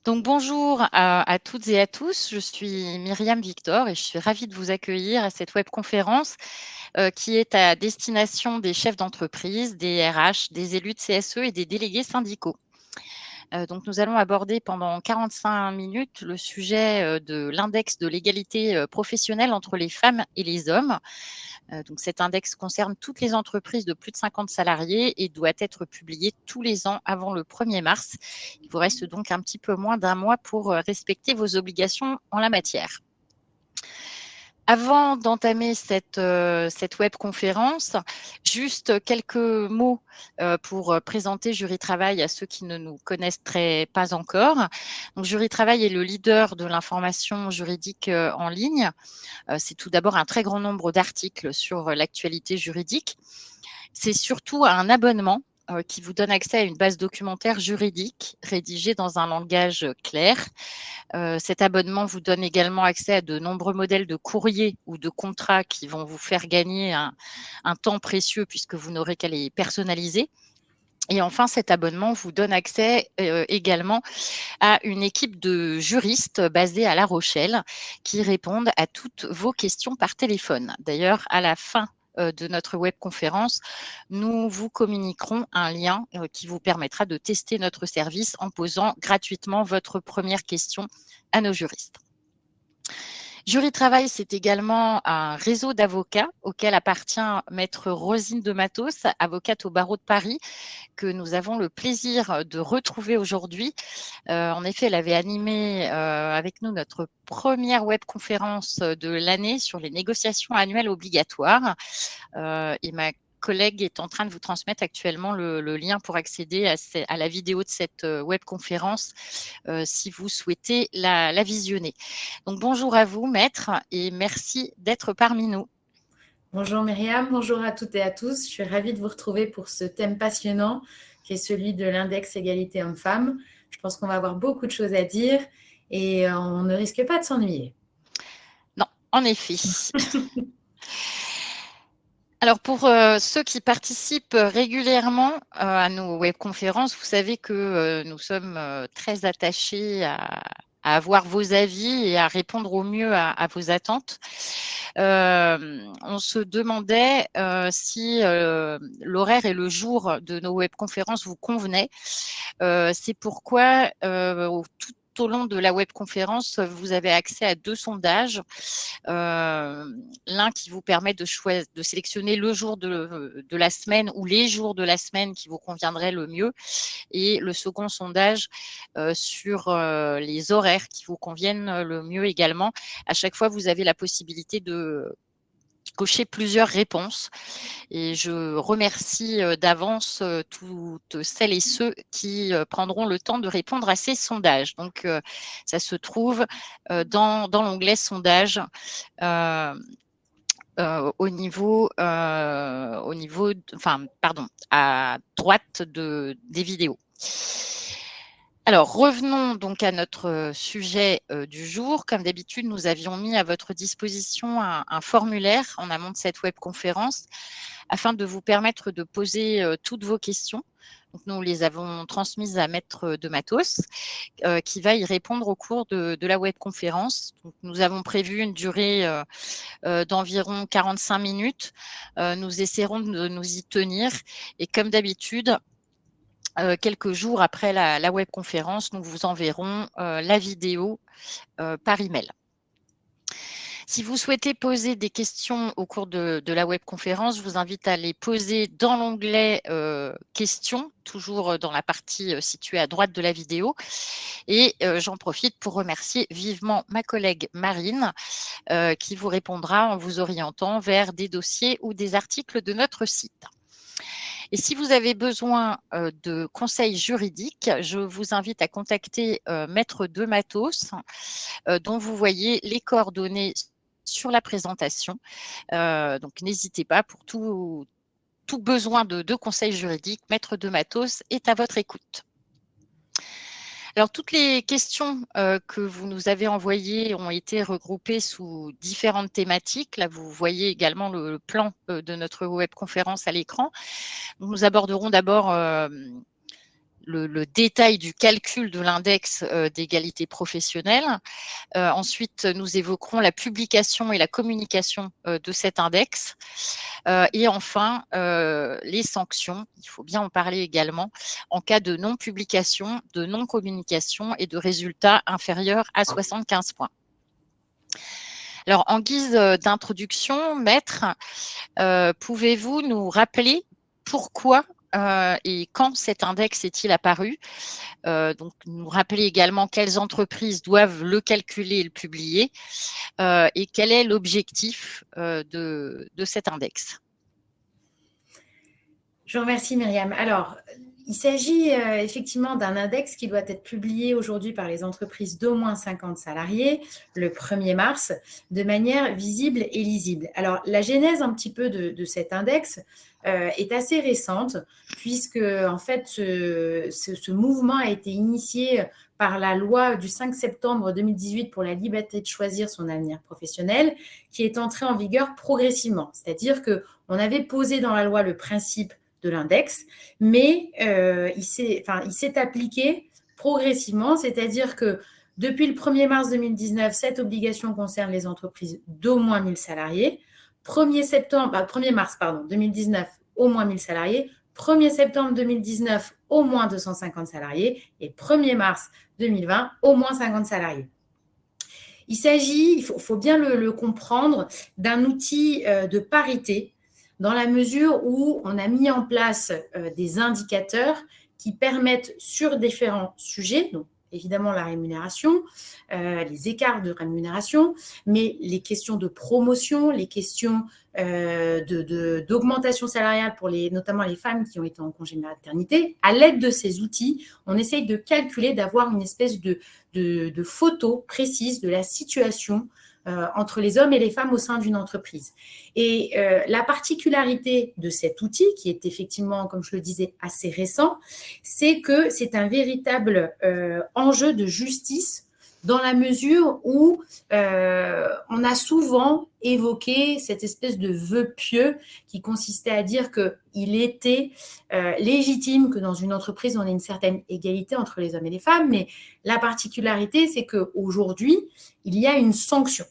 Donc bonjour à toutes et à tous, je suis Myriam Victor et je suis ravie de vous accueillir à cette webconférence qui est à destination des chefs d'entreprise, des RH, des élus de CSE et des délégués syndicaux. Donc nous allons aborder pendant 45 minutes le sujet de l'index de l'égalité professionnelle entre les femmes et les hommes. Donc cet index concerne toutes les entreprises de plus de 50 salariés et doit être publié tous les ans avant le 1er mars. Il vous reste donc un petit peu moins d'un mois pour respecter vos obligations en la matière. Avant d'entamer cette webconférence, juste quelques mots pour présenter Jury Travail à ceux qui ne nous connaissent pas encore. Donc, Jury Travail est le leader de l'information juridique en ligne. C'est tout d'abord un très grand nombre d'articles sur l'actualité juridique. C'est surtout un abonnement qui vous donne accès à une base documentaire juridique rédigée dans un langage clair. Cet abonnement vous donne également accès à de nombreux modèles de courriers ou de contrats qui vont vous faire gagner un temps précieux puisque vous n'aurez qu'à les personnaliser. Et enfin, cet abonnement vous donne accès également à une équipe de juristes basée à La Rochelle qui répondent à toutes vos questions par téléphone. D'ailleurs, à la fin de notre webconférence, nous vous communiquerons un lien qui vous permettra de tester notre service en posant gratuitement votre première question à nos juristes. Jury Travail, c'est également un réseau d'avocats auquel appartient maître Rosine de Matos, avocate au barreau de Paris, que nous avons le plaisir de retrouver aujourd'hui. En effet, elle avait animé avec nous notre première webconférence de l'année sur les négociations annuelles obligatoires. Et ma collègue est en train de vous transmettre actuellement le lien pour accéder à la vidéo de cette webconférence si vous souhaitez la visionner. Donc bonjour à vous, maître, et merci d'être parmi nous. Bonjour Myriam, bonjour à toutes et à tous. Je suis ravie de vous retrouver pour ce thème passionnant qui est celui de l'index égalité hommes-femmes. Je pense qu'on va avoir beaucoup de choses à dire et on ne risque pas de s'ennuyer. Non, en effet. Alors pour ceux qui participent régulièrement à nos webconférences, vous savez que nous sommes très attachés à avoir vos avis et à répondre au mieux à vos attentes. On se demandait si l'horaire et le jour de nos webconférences vous convenaient. C'est pourquoi tout au long de la webconférence, vous avez accès à 2 sondages. L'un qui vous permet de sélectionner le jour de la semaine ou les jours de la semaine qui vous conviendraient le mieux, et le second sondage sur les horaires qui vous conviennent le mieux également. À chaque fois, vous avez la possibilité de cocher plusieurs réponses. Et je remercie d'avance toutes celles et ceux qui prendront le temps de répondre à ces sondages. Donc, ça se trouve dans l'onglet sondage à droite des vidéos. Alors, revenons donc à notre sujet du jour. Comme d'habitude, nous avions mis à votre disposition un formulaire en amont de cette webconférence afin de vous permettre de poser toutes vos questions. Donc, nous les avons transmises à Maître de Matos, qui va y répondre au cours de la webconférence. Donc, nous avons prévu une durée d'environ 45 minutes. Nous essaierons de nous y tenir. Et comme d'habitude, quelques jours après la webconférence, nous vous enverrons la vidéo par email. Si vous souhaitez poser des questions au cours de la webconférence, je vous invite à les poser dans l'onglet questions, toujours dans la partie située à droite de la vidéo. Et j'en profite pour remercier vivement ma collègue Marine qui vous répondra en vous orientant vers des dossiers ou des articles de notre site. Et si vous avez besoin de conseils juridiques, je vous invite à contacter Maître de Matos, dont vous voyez les coordonnées sur la présentation. Donc, n'hésitez pas pour tout besoin de conseils juridiques. Maître de Matos est à votre écoute. Alors, toutes les questions que vous nous avez envoyées ont été regroupées sous différentes thématiques. Là, vous voyez également le plan de notre webconférence à l'écran. Nous aborderons d'abord le détail du calcul de l'index d'égalité professionnelle. Ensuite, nous évoquerons la publication et la communication de cet index. Et enfin, les sanctions, il faut bien en parler également, en cas de non-publication, de non-communication et de résultats inférieurs à 75 points. Alors, en guise d'introduction, maître, pouvez-vous nous rappeler pourquoi et quand cet index est-il apparu? Donc, nous rappeler également quelles entreprises doivent le calculer et le publier et quel est l'objectif de cet index? Je vous remercie, Myriam. Alors, il s'agit effectivement d'un index qui doit être publié aujourd'hui par les entreprises d'au moins 50 salariés le 1er mars de manière visible et lisible. Alors, la genèse un petit peu de cet index est assez récente puisque, en fait, ce mouvement a été initié par la loi du 5 septembre 2018 pour la liberté de choisir son avenir professionnel qui est entrée en vigueur progressivement. C'est-à-dire qu'on avait posé dans la loi le principe de l'index, mais il s'est appliqué progressivement, c'est-à-dire que depuis le 1er mars 2019, cette obligation concerne les entreprises d'au moins 1000 salariés. 1er mars 2019, au moins 1000 salariés. 1er septembre 2019, au moins 250 salariés. Et 1er mars 2020, au moins 50 salariés. Il s'agit, il faut bien le comprendre, d'un outil de parité dans la mesure où on a mis en place des indicateurs qui permettent sur différents sujets, donc évidemment la rémunération, les écarts de rémunération, mais les questions de promotion, les questions d'augmentation salariale pour notamment les femmes qui ont été en congé maternité. À l'aide de ces outils, on essaye de calculer, d'avoir une espèce de photo précise de la situation entre les hommes et les femmes au sein d'une entreprise. Et la particularité de cet outil, qui est effectivement, comme je le disais, assez récent, c'est que c'est un véritable enjeu de justice dans la mesure où on a souvent évoqué cette espèce de vœu pieux qui consistait à dire qu'il était légitime que dans une entreprise, on ait une certaine égalité entre les hommes et les femmes, mais la particularité, c'est qu'aujourd'hui, il y a une sanction.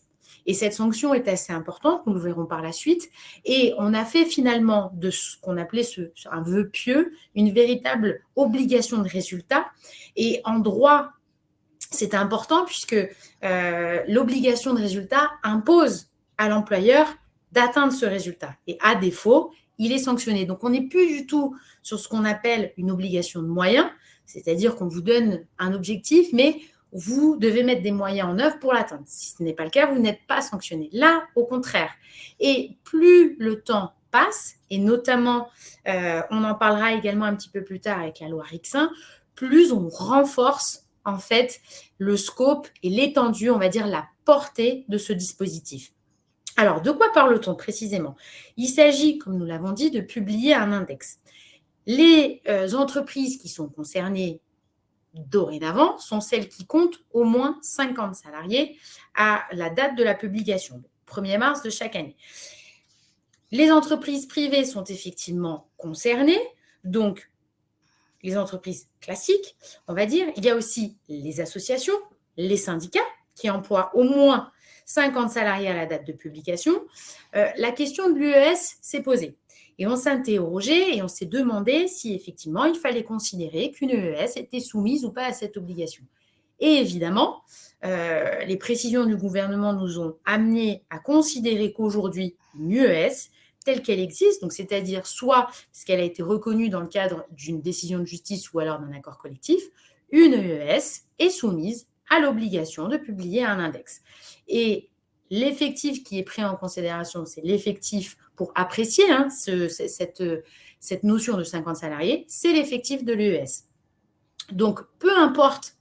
Et cette sanction est assez importante, nous le verrons par la suite. Et on a fait finalement de ce qu'on appelait un vœu pieux une véritable obligation de résultat. Et en droit, c'est important puisque l'obligation de résultat impose à l'employeur d'atteindre ce résultat. Et à défaut, il est sanctionné. Donc, on n'est plus du tout sur ce qu'on appelle une obligation de moyens, c'est-à-dire qu'on vous donne un objectif, mais vous devez mettre des moyens en œuvre pour l'atteindre. Si ce n'est pas le cas, vous n'êtes pas sanctionné. Là, au contraire. Et plus le temps passe, et notamment, on en parlera également un petit peu plus tard avec la loi Rixain, plus on renforce en fait le scope et l'étendue, on va dire la portée de ce dispositif. Alors, de quoi parle-t-on précisément? Il s'agit, comme nous l'avons dit, de publier un index. Les entreprises qui sont concernées dorénavant sont celles qui comptent au moins 50 salariés à la date de la publication, le 1er mars de chaque année. Les entreprises privées sont effectivement concernées, donc les entreprises classiques, on va dire. Il y a aussi les associations, les syndicats qui emploient au moins 50 salariés à la date de publication. La question de l'UES s'est posée. Et on s'est interrogé et on s'est demandé si effectivement il fallait considérer qu'une EES était soumise ou pas à cette obligation. Et évidemment, les précisions du gouvernement nous ont amenés à considérer qu'aujourd'hui, une EES, telle qu'elle existe, donc c'est-à-dire soit parce qu'elle a été reconnue dans le cadre d'une décision de justice ou alors d'un accord collectif, une EES est soumise à l'obligation de publier un index. Et l'effectif qui est pris en considération, c'est l'effectif pour apprécier cette notion de 50 salariés, c'est l'effectif de l'EES. Donc, peu importe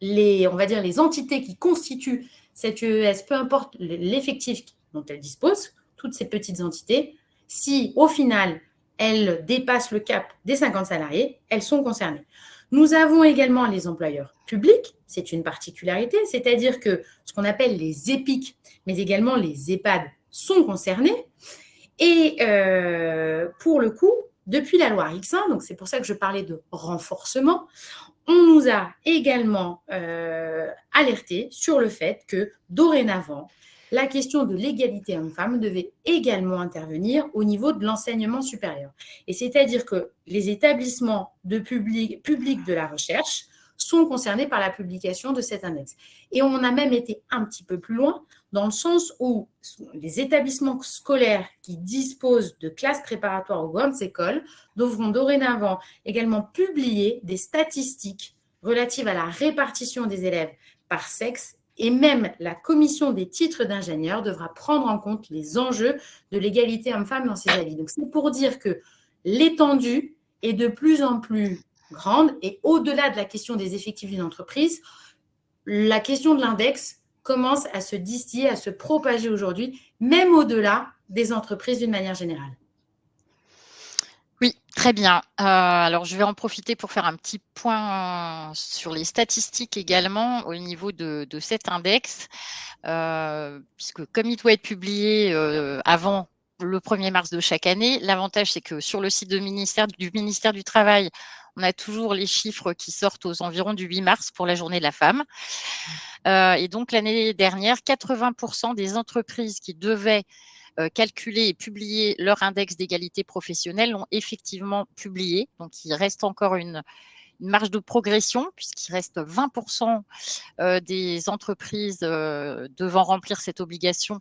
on va dire les entités qui constituent cette EES, peu importe l'effectif dont elles disposent, toutes ces petites entités, si au final elles dépassent le cap des 50 salariés, elles sont concernées. Nous avons également les employeurs publics, c'est une particularité, c'est-à-dire que ce qu'on appelle les EPIC, mais également les EHPAD sont concernés. Et pour le coup, depuis la loi X1, donc c'est pour ça que je parlais de renforcement, on nous a également alerté sur le fait que dorénavant, la question de l'égalité homme-femme devait également intervenir au niveau de l'enseignement supérieur. Et c'est-à-dire que les établissements publics de la recherche sont concernés par la publication de cet index. Et on a même été un petit peu plus loin, dans le sens où les établissements scolaires qui disposent de classes préparatoires aux grandes écoles devront dorénavant également publier des statistiques relatives à la répartition des élèves par sexe, et même la commission des titres d'ingénieur devra prendre en compte les enjeux de l'égalité homme-femme dans ses avis. Donc, c'est pour dire que l'étendue est de plus en plus grande, et au-delà de la question des effectifs d'une entreprise, la question de l'index commence à se distiller, à se propager aujourd'hui, même au-delà des entreprises d'une manière générale. Oui, très bien. Alors, je vais en profiter pour faire un petit point sur les statistiques également au niveau de cet index, puisque comme il doit être publié avant le 1er mars de chaque année, l'avantage, c'est que sur le site du ministère du Travail, on a toujours les chiffres qui sortent aux environs du 8 mars pour la journée de la femme. Et donc, l'année dernière, 80% des entreprises qui devaient calculer et publier leur index d'égalité professionnelle l'ont effectivement publié. Donc, il reste encore une marge de progression puisqu'il reste 20% des entreprises devant remplir cette obligation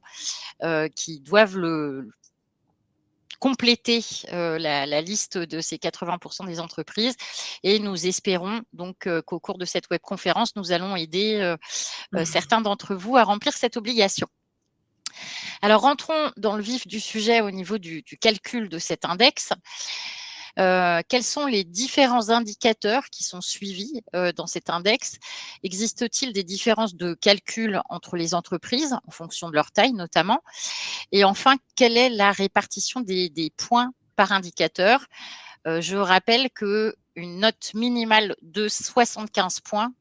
qui doivent compléter la liste de ces 80% des entreprises, et nous espérons donc qu'au cours de cette webconférence, nous allons aider certains d'entre vous à remplir cette obligation. Alors, rentrons dans le vif du sujet au niveau du calcul de cet index. Quels sont les différents indicateurs qui sont suivis dans cet index? Existe-t-il des différences de calcul entre les entreprises en fonction de leur taille notamment? Et enfin, quelle est la répartition des points par indicateur? Je rappelle qu'une note minimale de 75 points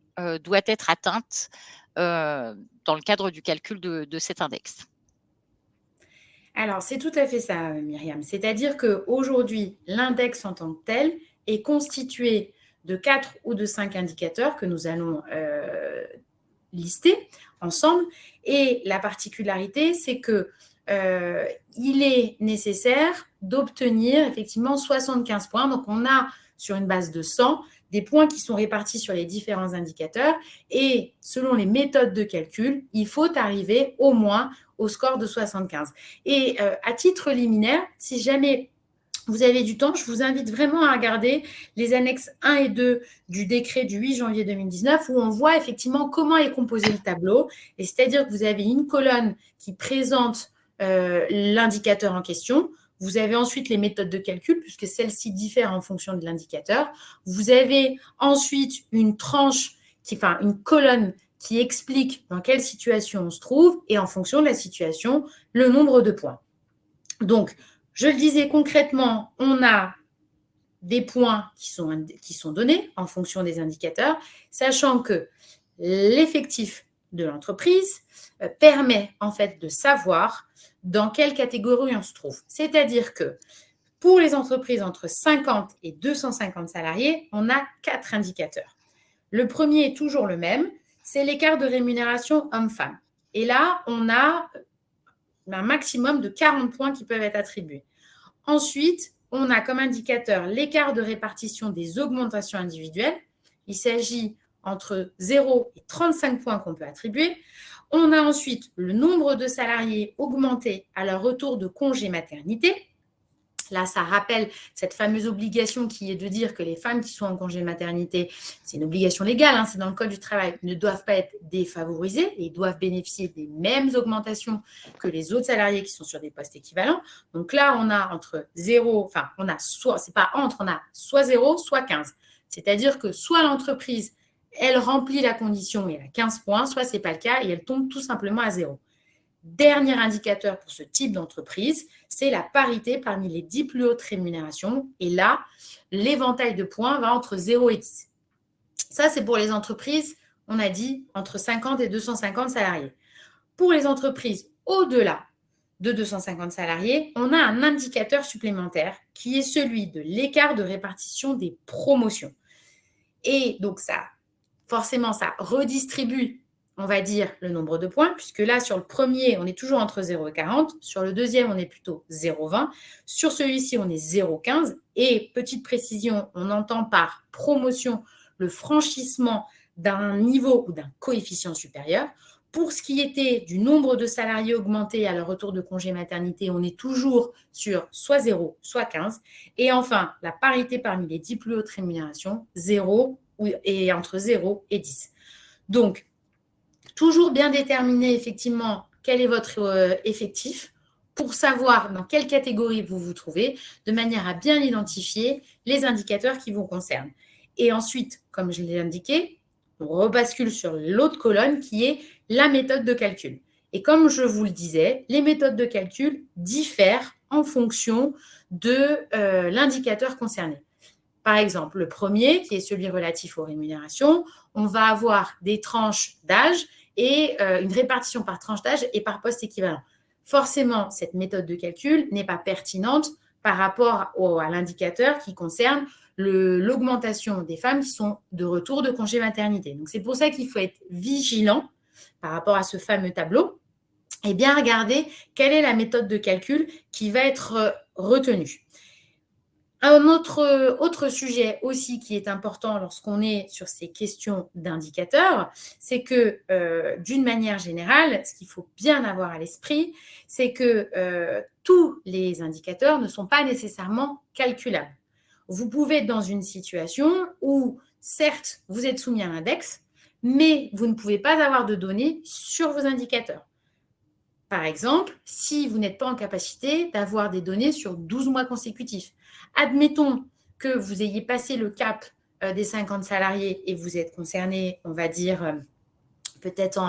doit être atteinte dans le cadre du calcul de cet index. Alors, c'est tout à fait ça, Myriam. C'est-à-dire qu'aujourd'hui, l'index en tant que tel est constitué de 4 ou de 5 indicateurs que nous allons lister ensemble. Et la particularité, c'est que il est nécessaire d'obtenir effectivement 75 points. Donc, on a sur une base de 100 des points qui sont répartis sur les différents indicateurs, et selon les méthodes de calcul, il faut arriver au moins au score de 75. Et à titre liminaire, si jamais vous avez du temps, je vous invite vraiment à regarder les annexes 1 et 2 du décret du 8 janvier 2019, où on voit effectivement comment est composé le tableau. Et c'est-à-dire que vous avez une colonne qui présente l'indicateur en question. Vous avez ensuite les méthodes de calcul, puisque celles-ci diffèrent en fonction de l'indicateur. Vous avez ensuite une colonne qui explique dans quelle situation on se trouve, et en fonction de la situation, le nombre de points. Donc, je le disais concrètement, on a des points qui sont donnés en fonction des indicateurs, sachant que l'effectif de l'entreprise permet en fait de savoir dans quelle catégorie on se trouve. C'est-à-dire que pour les entreprises entre 50 et 250 salariés, on a 4 indicateurs. Le premier est toujours le même, c'est l'écart de rémunération homme-femme. Et là, on a un maximum de 40 points qui peuvent être attribués. Ensuite, on a comme indicateur l'écart de répartition des augmentations individuelles. Il s'agit entre 0 et 35 points qu'on peut attribuer. On a ensuite le nombre de salariés augmentés à leur retour de congé maternité. Là, ça rappelle cette fameuse obligation qui est de dire que les femmes qui sont en congé de maternité, c'est une obligation légale, c'est dans le Code du travail, ne doivent pas être défavorisées et doivent bénéficier des mêmes augmentations que les autres salariés qui sont sur des postes équivalents. Donc là, on a entre 0, on a soit 0, soit 15. C'est-à-dire que soit l'entreprise, elle remplit la condition et elle a 15 points, soit ce n'est pas le cas et elle tombe tout simplement à 0. Dernier indicateur pour ce type d'entreprise, c'est la parité parmi les 10 plus hautes rémunérations. Et là, l'éventail de points va entre 0 et 10. Ça, c'est pour les entreprises, on a dit, entre 50 et 250 salariés. Pour les entreprises au-delà de 250 salariés, on a un indicateur supplémentaire qui est celui de l'écart de répartition des promotions. Et donc, forcément, ça redistribue, on va dire, le nombre de points, puisque là, sur le premier, on est toujours entre 0 et 40. Sur le deuxième, on est plutôt 0,20. Sur celui-ci, on est 0,15. Et petite précision, on entend par promotion le franchissement d'un niveau ou d'un coefficient supérieur. Pour ce qui était du nombre de salariés augmentés à leur retour de congé maternité, on est toujours sur soit 0, soit 15. Et enfin, la parité parmi les 10 plus hautes rémunérations, 0 et entre 0 et 10. Donc, toujours bien déterminer effectivement quel est votre effectif pour savoir dans quelle catégorie vous vous trouvez, de manière à bien identifier les indicateurs qui vous concernent. Et ensuite, comme je l'ai indiqué, on rebascule sur l'autre colonne qui est la méthode de calcul. Et comme je vous le disais, les méthodes de calcul diffèrent en fonction de l'indicateur concerné. Par exemple, le premier, qui est celui relatif aux rémunérations, on va avoir des tranches d'âge et une répartition par tranche d'âge et par poste équivalent. Forcément, cette méthode de calcul n'est pas pertinente par rapport à l'indicateur qui concerne l'augmentation des femmes qui sont de retour de congé maternité. Donc, c'est pour ça qu'il faut être vigilant par rapport à ce fameux tableau et bien regarder quelle est la méthode de calcul qui va être retenue. Un autre sujet aussi qui est important lorsqu'on est sur ces questions d'indicateurs, c'est que d'une manière générale, ce qu'il faut bien avoir à l'esprit, c'est que tous les indicateurs ne sont pas nécessairement calculables. Vous pouvez être dans une situation où, certes, vous êtes soumis à l'index, mais vous ne pouvez pas avoir de données sur vos indicateurs. Par exemple, si vous n'êtes pas en capacité d'avoir des données sur 12 mois consécutifs. Admettons que vous ayez passé le cap des 50 salariés et vous êtes concerné, on va dire, peut-être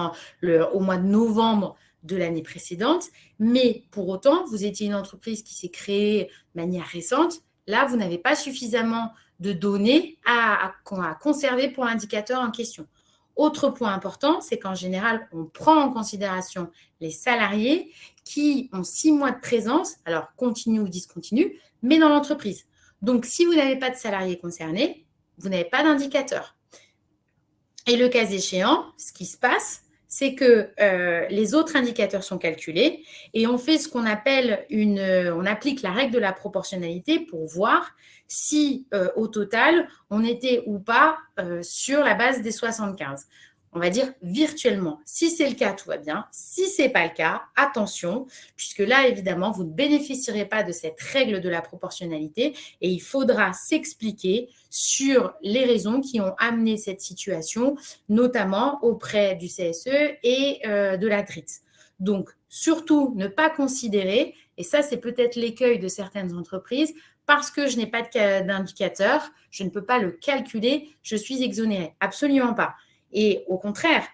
au mois de novembre de l'année précédente, mais pour autant, vous étiez une entreprise qui s'est créée de manière récente. Là, vous n'avez pas suffisamment de données à conserver pour l'indicateur en question. Autre point important, c'est qu'en général, on prend en considération les salariés qui ont 6 mois de présence, alors continue ou discontinue, mais dans l'entreprise. Donc, si vous n'avez pas de salariés concernés, vous n'avez pas d'indicateur. Et le cas échéant, ce qui se passe, c'est que les autres indicateurs sont calculés et on fait ce qu'on appelle on applique la règle de la proportionnalité pour voir si au total, on était ou pas sur la base des 75. On va dire virtuellement. Si c'est le cas, tout va bien. Si ce n'est pas le cas, attention, puisque là, évidemment, vous ne bénéficierez pas de cette règle de la proportionnalité et il faudra s'expliquer sur les raisons qui ont amené cette situation, notamment auprès du CSE et de la DRIT. Donc, surtout, ne pas considérer, et ça, c'est peut-être l'écueil de certaines entreprises, parce que je n'ai pas d'indicateur, je ne peux pas le calculer, je suis exonérée. Absolument pas. Et au contraire,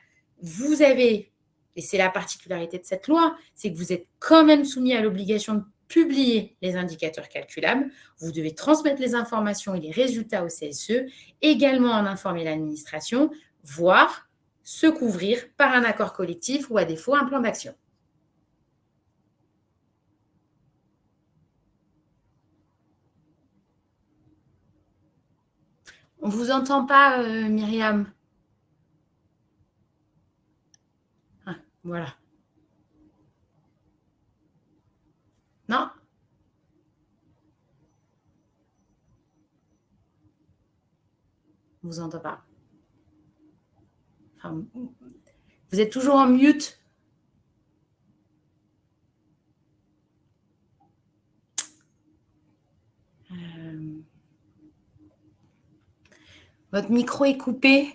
vous avez, et c'est la particularité de cette loi, c'est que vous êtes quand même soumis à l'obligation de publier les indicateurs calculables. Vous devez transmettre les informations et les résultats au CSE, également en informer l'administration, voire se couvrir par un accord collectif ou à défaut un plan d'action. On ne vous entend pas, Myriam. Ah, voilà. Non? On ne vous entend pas. Enfin, vous êtes toujours en mute. Votre micro est coupé.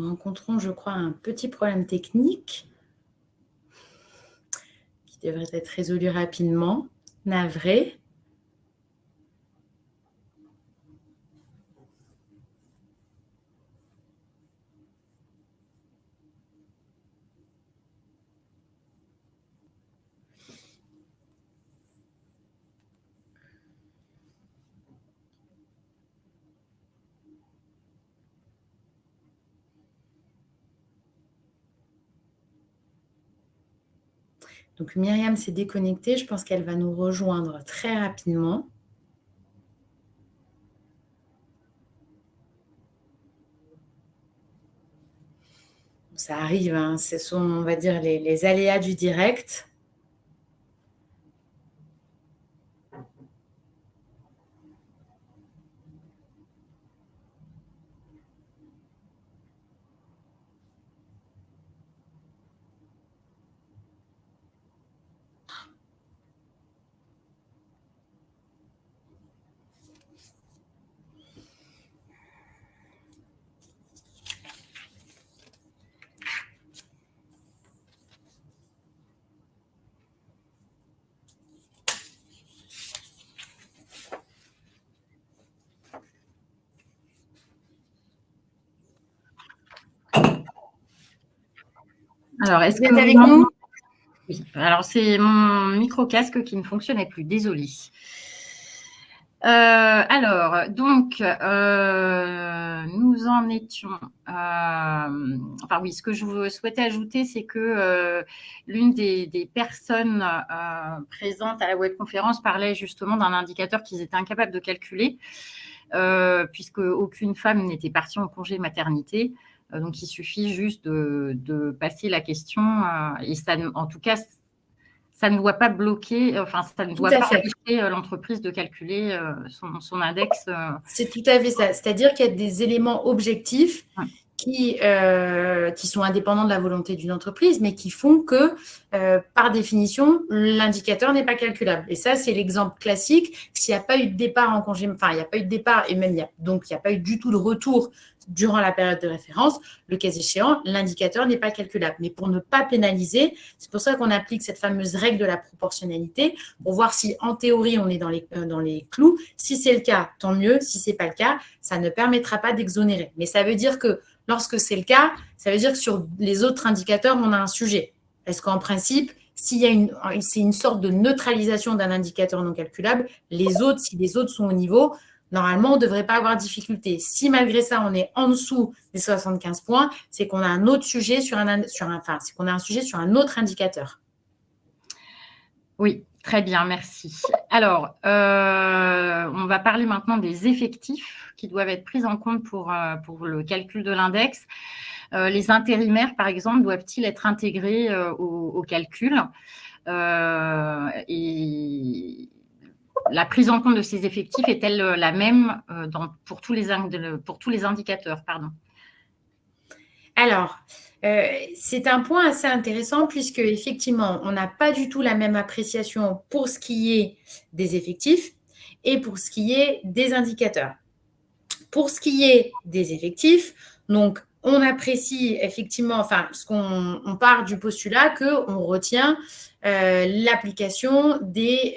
Nous rencontrons, je crois, un petit problème technique qui devrait être résolu rapidement. Navré. Donc, Myriam s'est déconnectée. Je pense qu'elle va nous rejoindre très rapidement. Ça arrive, hein. Ce sont, on va dire, les aléas du direct. Alors, est-ce Vous que êtes avec nous? Oui. Alors, c'est mon micro-casque qui ne fonctionnait plus. Désolée. Alors, donc, nous en étions… enfin, oui, ce que je souhaitais ajouter, c'est que l'une des personnes présentes à la webconférence parlait justement d'un indicateur qu'ils étaient incapables de calculer, puisque aucune femme n'était partie en congé maternité. Donc, il suffit juste de passer la question et ça, en tout cas, ça ne doit pas bloquer, enfin, ça ne doit pas empêcher l'entreprise de calculer son index. C'est tout à fait ça. C'est-à-dire qu'il y a des éléments objectifs qui sont indépendants de la volonté d'une entreprise, mais qui font que, par définition, l'indicateur n'est pas calculable. Et ça, c'est l'exemple classique. S'il n'y a pas eu de départ en congé, enfin, il n'y a pas eu de départ et même donc il n'y a pas eu du tout de retour durant la période de référence, le cas échéant, l'indicateur n'est pas calculable. Mais pour ne pas pénaliser, c'est pour ça qu'on applique cette fameuse règle de la proportionnalité pour voir si, en théorie, on est dans les clous. Si c'est le cas, tant mieux. Si ce n'est pas le cas, ça ne permettra pas d'exonérer. Mais ça veut dire que lorsque c'est le cas, ça veut dire que sur les autres indicateurs, on a un sujet. Parce qu'en principe, c'est une sorte de neutralisation d'un indicateur non calculable, si les autres sont au niveau, normalement, on ne devrait pas avoir de difficulté. Si malgré ça, on est en dessous des 75 points, c'est qu'on a un autre sujet sur un autre indicateur. Oui, très bien, merci. Alors, on va parler maintenant des effectifs qui doivent être pris en compte pour le calcul de l'index. Les intérimaires, par exemple, doivent-ils être intégrés au calcul et la prise en compte de ces effectifs est-elle la même pour tous les indicateurs, pardon. Alors, c'est un point assez intéressant puisque effectivement, on n'a pas du tout la même appréciation pour ce qui est des effectifs et pour ce qui est des indicateurs. Pour ce qui est des effectifs, donc on apprécie effectivement, enfin, on part du postulat qu'on retient l'application des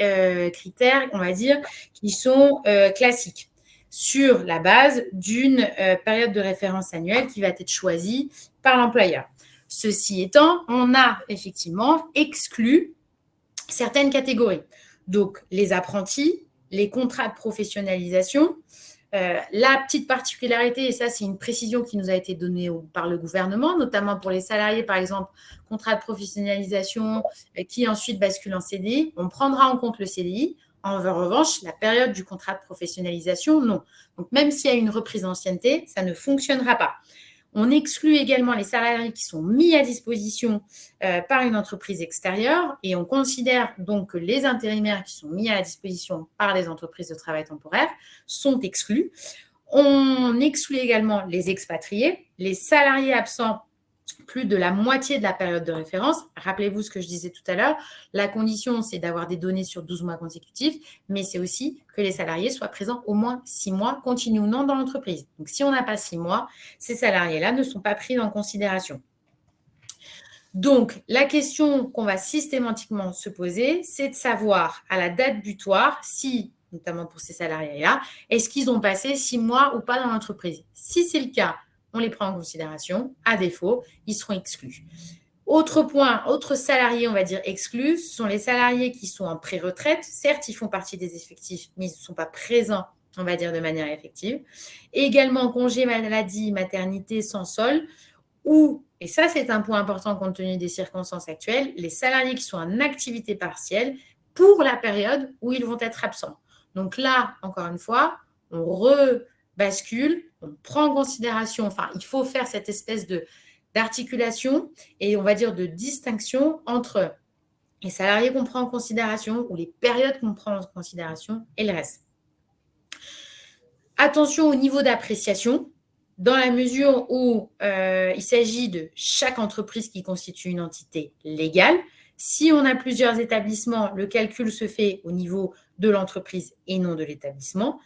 critères, on va dire, qui sont classiques sur la base d'une période de référence annuelle qui va être choisie par l'employeur. Ceci étant, on a effectivement exclu certaines catégories. Donc, les apprentis, les contrats de professionnalisation. La petite particularité, et ça c'est une précision qui nous a été donnée par le gouvernement, notamment pour les salariés, par exemple, contrat de professionnalisation qui ensuite bascule en CDI, on prendra en compte le CDI. En revanche, la période du contrat de professionnalisation, non. Donc, même s'il y a une reprise d'ancienneté, ça ne fonctionnera pas. On exclut également les salariés qui sont mis à disposition par une entreprise extérieure et on considère donc que les intérimaires qui sont mis à la disposition par les entreprises de travail temporaire sont exclus. On exclut également les expatriés, les salariés absents plus de la moitié de la période de référence. Rappelez-vous ce que je disais tout à l'heure. La condition, c'est d'avoir des données sur 12 mois consécutifs, mais c'est aussi que les salariés soient présents au moins 6 mois, continu ou non, dans l'entreprise. Donc, si on n'a pas 6 mois, ces salariés-là ne sont pas pris en considération. Donc, la question qu'on va systématiquement se poser, c'est de savoir à la date butoir si, notamment pour ces salariés-là, est-ce qu'ils ont passé 6 mois ou pas dans l'entreprise. Si c'est le cas, on les prend en considération. À défaut, ils seront exclus. Autre point, autres salariés, on va dire exclus, ce sont les salariés qui sont en pré-retraite. Certes, ils font partie des effectifs, mais ils ne sont pas présents, on va dire, de manière effective. Et également, congé maladie, maternité sans solde, ou, et ça c'est un point important compte tenu des circonstances actuelles, les salariés qui sont en activité partielle pour la période où ils vont être absents. Donc là, encore une fois, on rebascule, on prend en considération, enfin, il faut faire cette espèce d'articulation et on va dire de distinction entre les salariés qu'on prend en considération ou les périodes qu'on prend en considération et le reste. Attention au niveau d'appréciation, dans la mesure où il s'agit de chaque entreprise qui constitue une entité légale. Si on a plusieurs établissements, le calcul se fait au niveau de l'entreprise et non de l'établissement.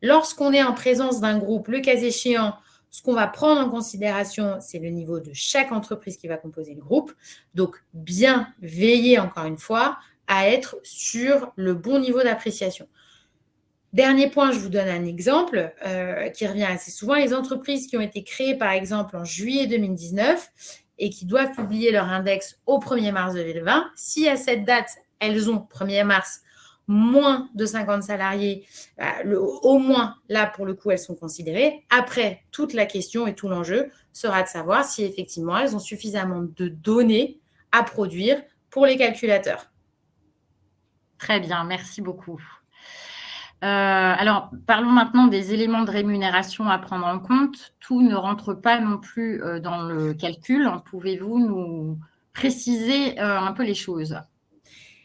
Lorsqu'on est en présence d'un groupe, le cas échéant, ce qu'on va prendre en considération, c'est le niveau de chaque entreprise qui va composer le groupe. Donc, bien veiller, encore une fois, à être sur le bon niveau d'appréciation. Dernier point, je vous donne un exemple qui revient assez souvent. Les entreprises qui ont été créées, par exemple, en juillet 2019 et qui doivent publier leur index au 1er mars 2020, si à cette date, elles ont, 1er mars, moins de 50 salariés, au moins, là, pour le coup, elles sont considérées. Après, toute la question et tout l'enjeu sera de savoir si, effectivement, elles ont suffisamment de données à produire pour les calculateurs. Très bien, merci beaucoup. Alors, parlons maintenant des éléments de rémunération à prendre en compte. Tout ne rentre pas non plus dans le calcul. Pouvez-vous nous préciser un peu les choses?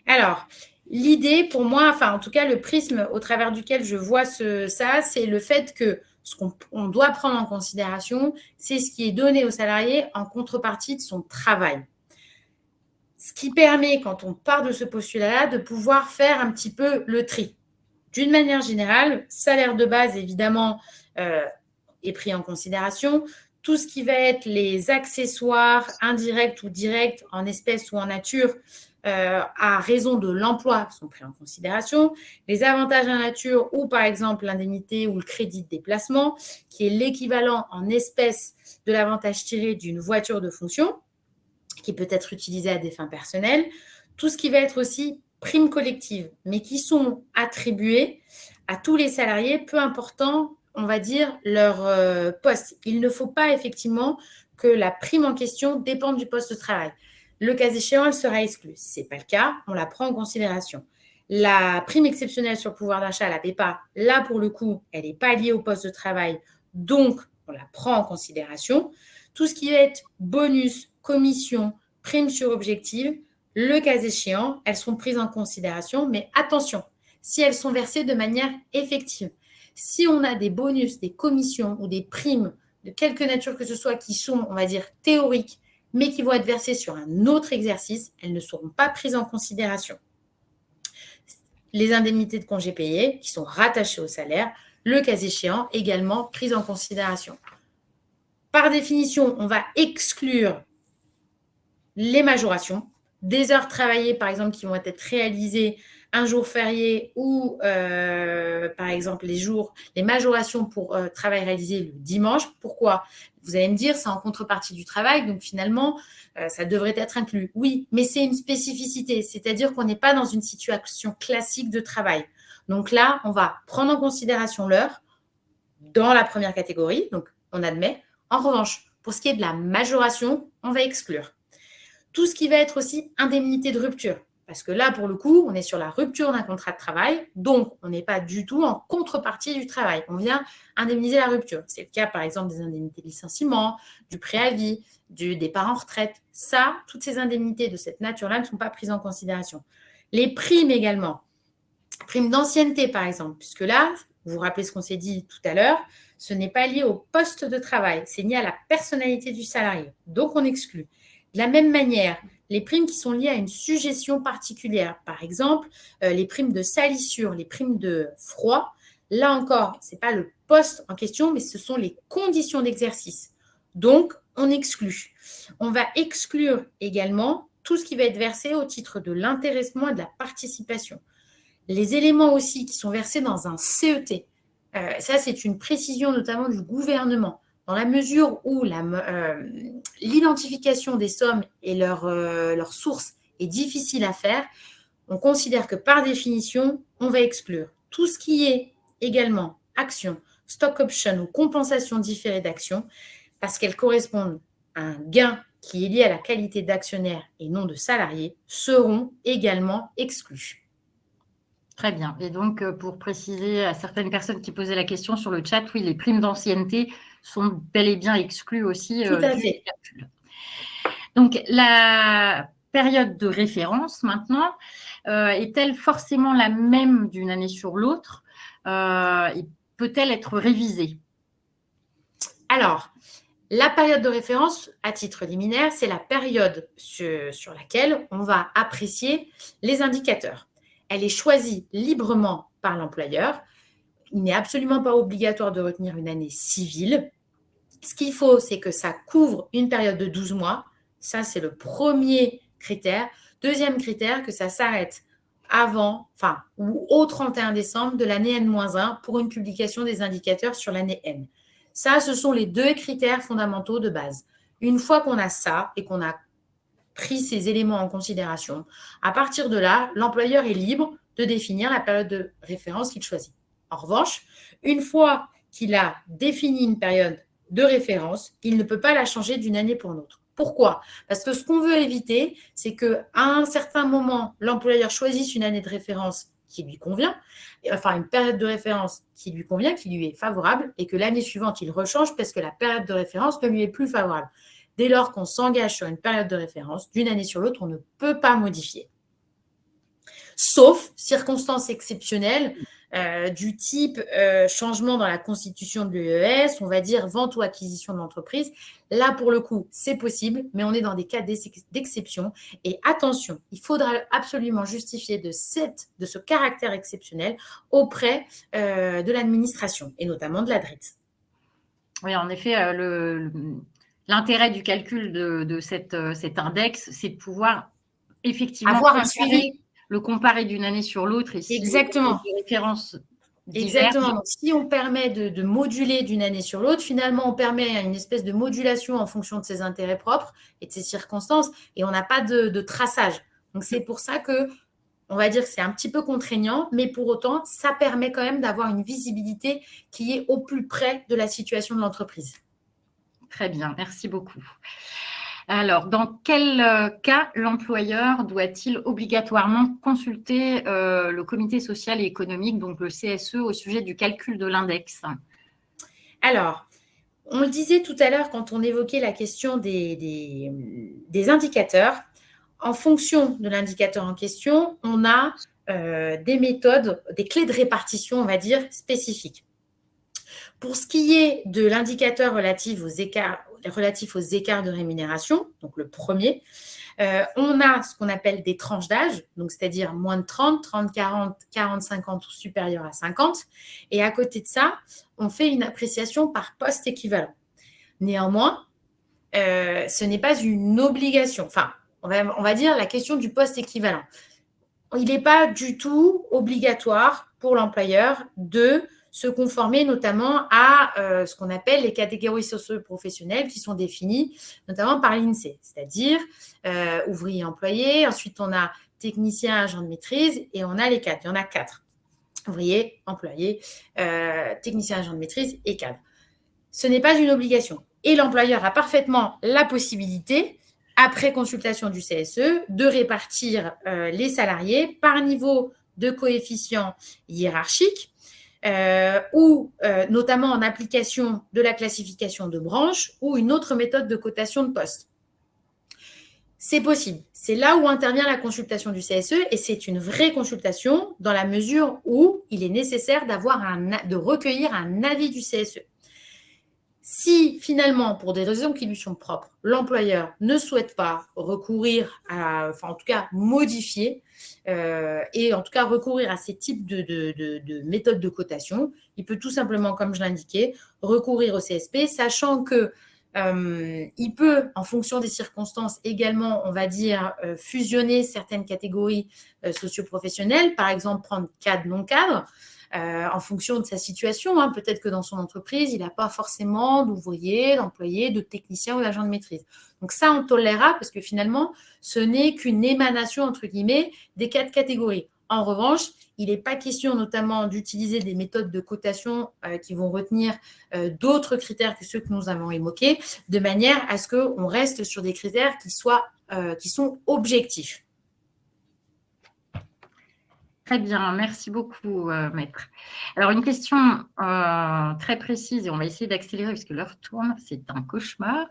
Alors, l'idée pour moi, enfin en tout cas le prisme au travers duquel je vois ça, c'est le fait que ce qu'on doit prendre en considération, c'est ce qui est donné au salarié en contrepartie de son travail. Ce qui permet, quand on part de ce postulat-là, de pouvoir faire un petit peu le tri. D'une manière générale, salaire de base, évidemment, est pris en considération. Tout ce qui va être les accessoires indirects ou directs, en espèces ou en nature, à raison de l'emploi, sont pris en considération. Les avantages en nature ou, par exemple, l'indemnité ou le crédit de déplacement, qui est l'équivalent en espèces de l'avantage tiré d'une voiture de fonction, qui peut être utilisée à des fins personnelles. Tout ce qui va être aussi primes collectives, mais qui sont attribuées à tous les salariés, peu important, on va dire, leur poste. Il ne faut pas effectivement que la prime en question dépende du poste de travail. Le cas échéant, elle sera exclue. Si ce n'est pas le cas, on la prend en considération. La prime exceptionnelle sur le pouvoir d'achat, la PEPA, là pour le coup, elle n'est pas liée au poste de travail, donc on la prend en considération. Tout ce qui va être bonus, commission, prime sur objectif, le cas échéant, elles sont prises en considération, mais attention, si elles sont versées de manière effective. Si on a des bonus, des commissions ou des primes de quelque nature que ce soit qui sont, on va dire, théoriques, mais qui vont être versées sur un autre exercice, elles ne seront pas prises en considération. Les indemnités de congés payés qui sont rattachées au salaire, le cas échéant, également prises en considération. Par définition, on va exclure les majorations, des heures travaillées, par exemple, qui vont être réalisées un jour férié ou, par exemple, les majorations pour travail réalisé le dimanche. Pourquoi? Vous allez me dire, c'est en contrepartie du travail, donc finalement, ça devrait être inclus. Oui, mais c'est une spécificité, c'est-à-dire qu'on n'est pas dans une situation classique de travail. Donc là, on va prendre en considération l'heure dans la première catégorie, donc on admet. En revanche, pour ce qui est de la majoration, on va exclure. Tout ce qui va être aussi indemnité de rupture. Parce que là, pour le coup, on est sur la rupture d'un contrat de travail, donc on n'est pas du tout en contrepartie du travail. On vient indemniser la rupture. C'est le cas, par exemple, des indemnités de licenciement, du préavis, du départ en retraite. Ça, toutes ces indemnités de cette nature-là ne sont pas prises en considération. Les primes également. Primes d'ancienneté, par exemple, puisque là, vous vous rappelez ce qu'on s'est dit tout à l'heure, ce n'est pas lié au poste de travail, c'est lié à la personnalité du salarié. Donc, on exclut. De la même manière, les primes qui sont liées à une suggestion particulière, par exemple, les primes de salissure, les primes de froid, là encore, ce n'est pas le poste en question, mais ce sont les conditions d'exercice. Donc, on exclut. On va exclure également tout ce qui va être versé au titre de l'intéressement et de la participation. Les éléments aussi qui sont versés dans un CET, ça c'est une précision notamment du gouvernement, dans la mesure où l'identification des sommes et leur source est difficile à faire, on considère que par définition, on va exclure tout ce qui est également action, stock option ou compensation différée d'action, parce qu'elles correspondent à un gain qui est lié à la qualité d'actionnaire et non de salarié, seront également exclus. Très bien. Et donc, pour préciser à certaines personnes qui posaient la question sur le chat, oui, les primes d'ancienneté sont bel et bien exclues aussi Tout à du fait. calcul. Donc, la période de référence, maintenant, est-elle forcément la même d'une année sur l'autre et peut-elle être révisée? Alors, la période de référence, à titre liminaire, c'est la période sur laquelle on va apprécier les indicateurs. Elle est choisie librement par l'employeur. Il n'est absolument pas obligatoire de retenir une année civile. Ce qu'il faut, c'est que ça couvre une période de 12 mois. Ça, c'est le premier critère. Deuxième critère, que ça s'arrête avant, ou au 31 décembre de l'année N-1 pour une publication des indicateurs sur l'année N. Ça, ce sont les deux critères fondamentaux de base. Une fois qu'on a ça et qu'on a pris ces éléments en considération, à partir de là, l'employeur est libre de définir la période de référence qu'il choisit. En revanche, une fois qu'il a défini une période de référence, il ne peut pas la changer d'une année pour l'autre. Pourquoi? Parce que ce qu'on veut éviter, c'est qu'à un certain moment, l'employeur choisisse une année de référence qui lui convient, enfin une période de référence qui lui convient, qui lui est favorable, et que l'année suivante, il rechange parce que la période de référence ne lui est plus favorable. Dès lors qu'on s'engage sur une période de référence, d'une année sur l'autre, on ne peut pas modifier. Sauf circonstances exceptionnelles du type changement dans la constitution de l'UES, on va dire vente ou acquisition de l'entreprise. Là, pour le coup, c'est possible, mais on est dans des cas d'exception. Et attention, il faudra absolument justifier de ce caractère exceptionnel auprès de l'administration, et notamment de la DRIT. Oui, en effet, l'intérêt du calcul de cet index, c'est de pouvoir effectivement avoir un suivi. Le comparer d'une année sur l'autre et si exactement. Les références Exactement. Donc, si on permet de moduler d'une année sur l'autre, finalement, on permet une espèce de modulation en fonction de ses intérêts propres et de ses circonstances, et on n'a pas de traçage. Donc, c'est pour ça que on va dire que c'est un petit peu contraignant, mais pour autant, ça permet quand même d'avoir une visibilité qui est au plus près de la situation de l'entreprise. Très bien, merci beaucoup. Alors, dans quel cas l'employeur doit-il obligatoirement consulter le comité social et économique, donc le CSE, au sujet du calcul de l'index? Alors, on le disait tout à l'heure quand on évoquait la question des indicateurs. En fonction de l'indicateur en question, on a des méthodes, des clés de répartition, on va dire, spécifiques. Pour ce qui est de l'indicateur relatif aux écarts de rémunération, donc le premier, on a ce qu'on appelle des tranches d'âge, donc c'est-à-dire moins de 30, 30, 40, 40, 50 ou supérieur à 50. Et à côté de ça, on fait une appréciation par poste équivalent. Néanmoins, ce n'est pas une obligation. Enfin, on va dire la question du poste équivalent. Il n'est pas du tout obligatoire pour l'employeur de se conformer notamment à ce qu'on appelle les catégories socio-professionnelles qui sont définies notamment par l'INSEE, c'est-à-dire ouvrier employé, ensuite on a technicien, agent de maîtrise et on a les cadres. Il y en a 4. Ouvrier, employé, technicien, agent de maîtrise et cadre. Ce n'est pas une obligation. Et l'employeur a parfaitement la possibilité, après consultation du CSE, de répartir les salariés par niveau de coefficient hiérarchique ou notamment en application de la classification de branche ou une autre méthode de cotation de poste. C'est possible. C'est là où intervient la consultation du CSE et c'est une vraie consultation dans la mesure où il est nécessaire de recueillir un avis du CSE. Si finalement, pour des raisons qui lui sont propres, l'employeur ne souhaite pas recourir en tout cas modifier et en tout cas recourir à ces types de méthodes de cotation, il peut tout simplement, comme je l'indiquais, recourir au CSP, sachant que il peut, en fonction des circonstances, également, on va dire, fusionner certaines catégories socio-professionnelles, par exemple prendre cadre, non-cadre, en fonction de sa situation. Hein. Peut-être que dans son entreprise, il n'a pas forcément d'ouvriers, d'employés, de techniciens ou d'agents de maîtrise. Donc ça, on tolérera parce que finalement, ce n'est qu'une émanation, entre guillemets, des 4 catégories. En revanche, il n'est pas question notamment d'utiliser des méthodes de cotation qui vont retenir d'autres critères que ceux que nous avons évoqués, de manière à ce qu'on reste sur des critères qui sont objectifs. Très bien, merci beaucoup, Maître. Alors, une question très précise, et on va essayer d'accélérer parce que l'heure tourne, c'est un cauchemar.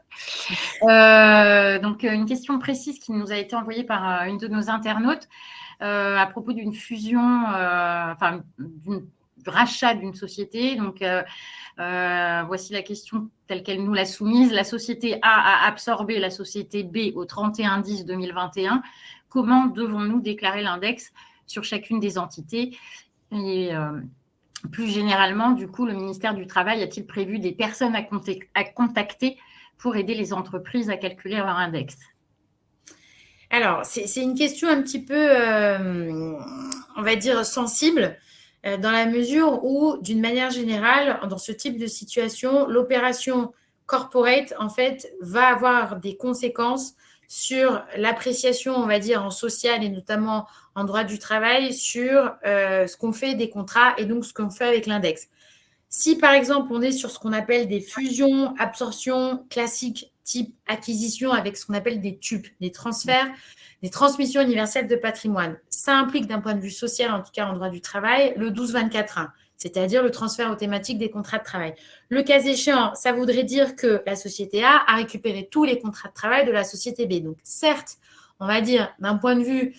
Donc, une question précise qui nous a été envoyée par une de nos internautes à propos d'une fusion, du rachat d'une société. Donc, voici la question telle qu'elle nous l'a soumise. La société A a absorbé la société B au 31/10/2021. Comment devons-nous déclarer l'index sur chacune des entités? Et plus généralement, du coup, le ministère du Travail a-t-il prévu des personnes à contacter pour aider les entreprises à calculer leur index? Alors, c'est une question un petit peu, on va dire, sensible, dans la mesure où, d'une manière générale, dans ce type de situation, l'opération corporate, en fait, va avoir des conséquences sur l'appréciation, on va dire, en social et notamment en droit du travail, sur ce qu'on fait des contrats et donc ce qu'on fait avec l'index. Si, par exemple, on est sur ce qu'on appelle des fusions, absorptions classiques type acquisition avec ce qu'on appelle des TUP, des transferts, des transmissions universelles de patrimoine, ça implique d'un point de vue social, en tout cas en droit du travail, le 12-24-1, c'est-à-dire le transfert automatique des contrats de travail. Le cas échéant, ça voudrait dire que la société A a récupéré tous les contrats de travail de la société B. Donc, certes, on va dire, d'un point de vue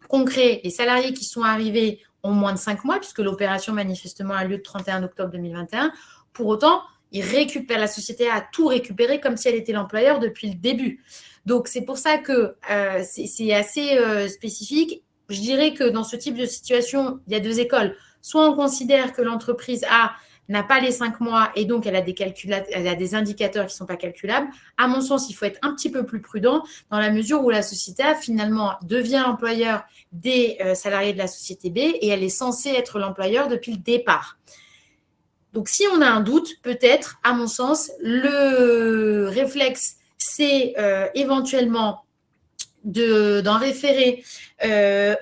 concret, les salariés qui sont arrivés ont moins de 5 mois, puisque l'opération manifestement a lieu le 31 octobre 2021. Pour autant, la société a tout récupéré comme si elle était l'employeur depuis le début. Donc, c'est pour ça que c'est assez spécifique. Je dirais que dans ce type de situation, il y a 2 écoles. Soit on considère que l'entreprise A n'a pas les 5 mois et donc elle a des indicateurs qui ne sont pas calculables. À mon sens, il faut être un petit peu plus prudent dans la mesure où la société A finalement devient l'employeur des salariés de la société B et elle est censée être l'employeur depuis le départ. Donc, si on a un doute, peut-être, à mon sens, le réflexe, c'est éventuellement d'en référer à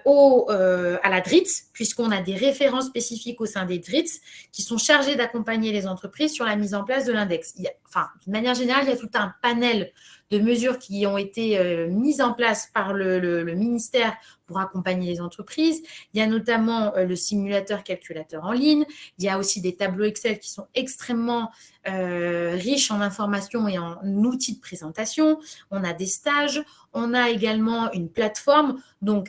la DRITS, puisqu'on a des référents spécifiques au sein des DRITS qui sont chargés d'accompagner les entreprises sur la mise en place de l'index. D'une manière générale, il y a tout un panel de mesures qui ont été mises en place par le ministère pour accompagner les entreprises. Il y a notamment le simulateur calculateur en ligne. Il y a aussi des tableaux Excel qui sont extrêmement riches en informations et en outils de présentation. On a des stages. On a également une plateforme.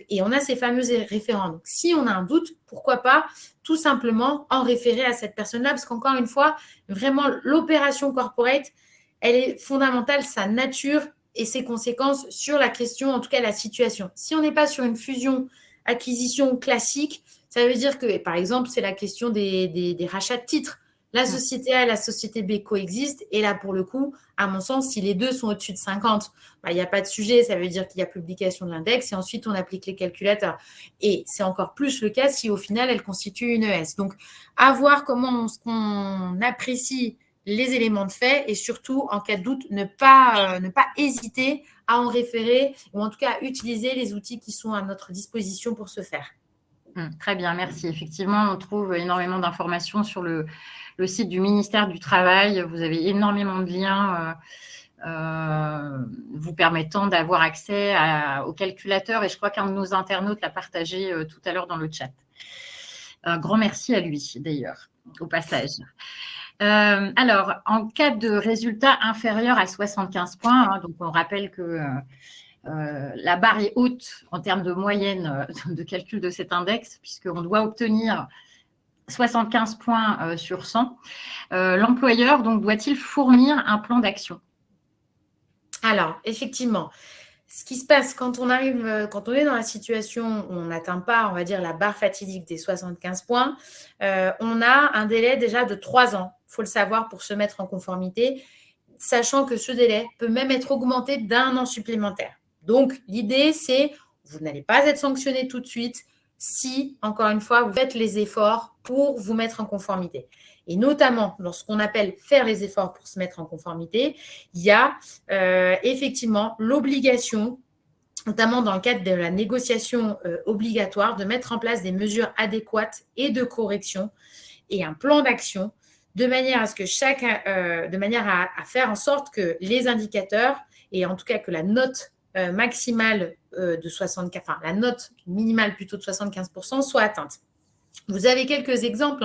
Et on a ces fameux référents. Donc, si on a un doute, pourquoi pas tout simplement en référer à cette personne-là, parce qu'encore une fois, vraiment, l'opération corporate, elle est fondamentale, sa nature et ses conséquences sur la question, en tout cas la situation. Si on n'est pas sur une fusion-acquisition classique, ça veut dire que, par exemple, c'est la question des rachats de titres. La société A et la société B coexistent. Et là, pour le coup, à mon sens, si les deux sont au-dessus de 50, il n'y a pas de sujet. Ça veut dire qu'il y a publication de l'index et ensuite, on applique les calculateurs. Et c'est encore plus le cas si, au final, elle constitue une ES. Donc, à voir comment on apprécie les éléments de fait et surtout, en cas de doute, ne pas hésiter à en référer ou en tout cas à utiliser les outils qui sont à notre disposition pour ce faire. Très bien, merci. Effectivement, on trouve énormément d'informations sur le site du ministère du Travail. Vous avez énormément de liens vous permettant d'avoir accès au calculateur et je crois qu'un de nos internautes l'a partagé tout à l'heure dans le chat. Un grand merci à lui, d'ailleurs, au passage. Alors, en cas de résultat inférieur à 75 points, hein, donc on rappelle que la barre est haute en termes de moyenne de calcul de cet index, puisqu'on doit obtenir 75 points sur 100. L'employeur donc, doit-il fournir un plan d'action? Alors, effectivement, ce qui se passe quand on est dans la situation où on n'atteint pas, on va dire, la barre fatidique des 75 points, on a un délai déjà de 3 ans, il faut le savoir, pour se mettre en conformité, sachant que ce délai peut même être augmenté d'1 an supplémentaire. Donc, l'idée, c'est vous n'allez pas être sanctionné tout de suite si, encore une fois, vous faites les efforts pour vous mettre en conformité. Et notamment, lorsqu'on appelle faire les efforts pour se mettre en conformité, il y a effectivement l'obligation, notamment dans le cadre de la négociation obligatoire, de mettre en place des mesures adéquates et de correction et un plan d'action de manière à ce que de manière à faire en sorte que les indicateurs, et en tout cas que la note maximale de 75, enfin la note minimale plutôt de 75% soit atteinte. Vous avez quelques exemples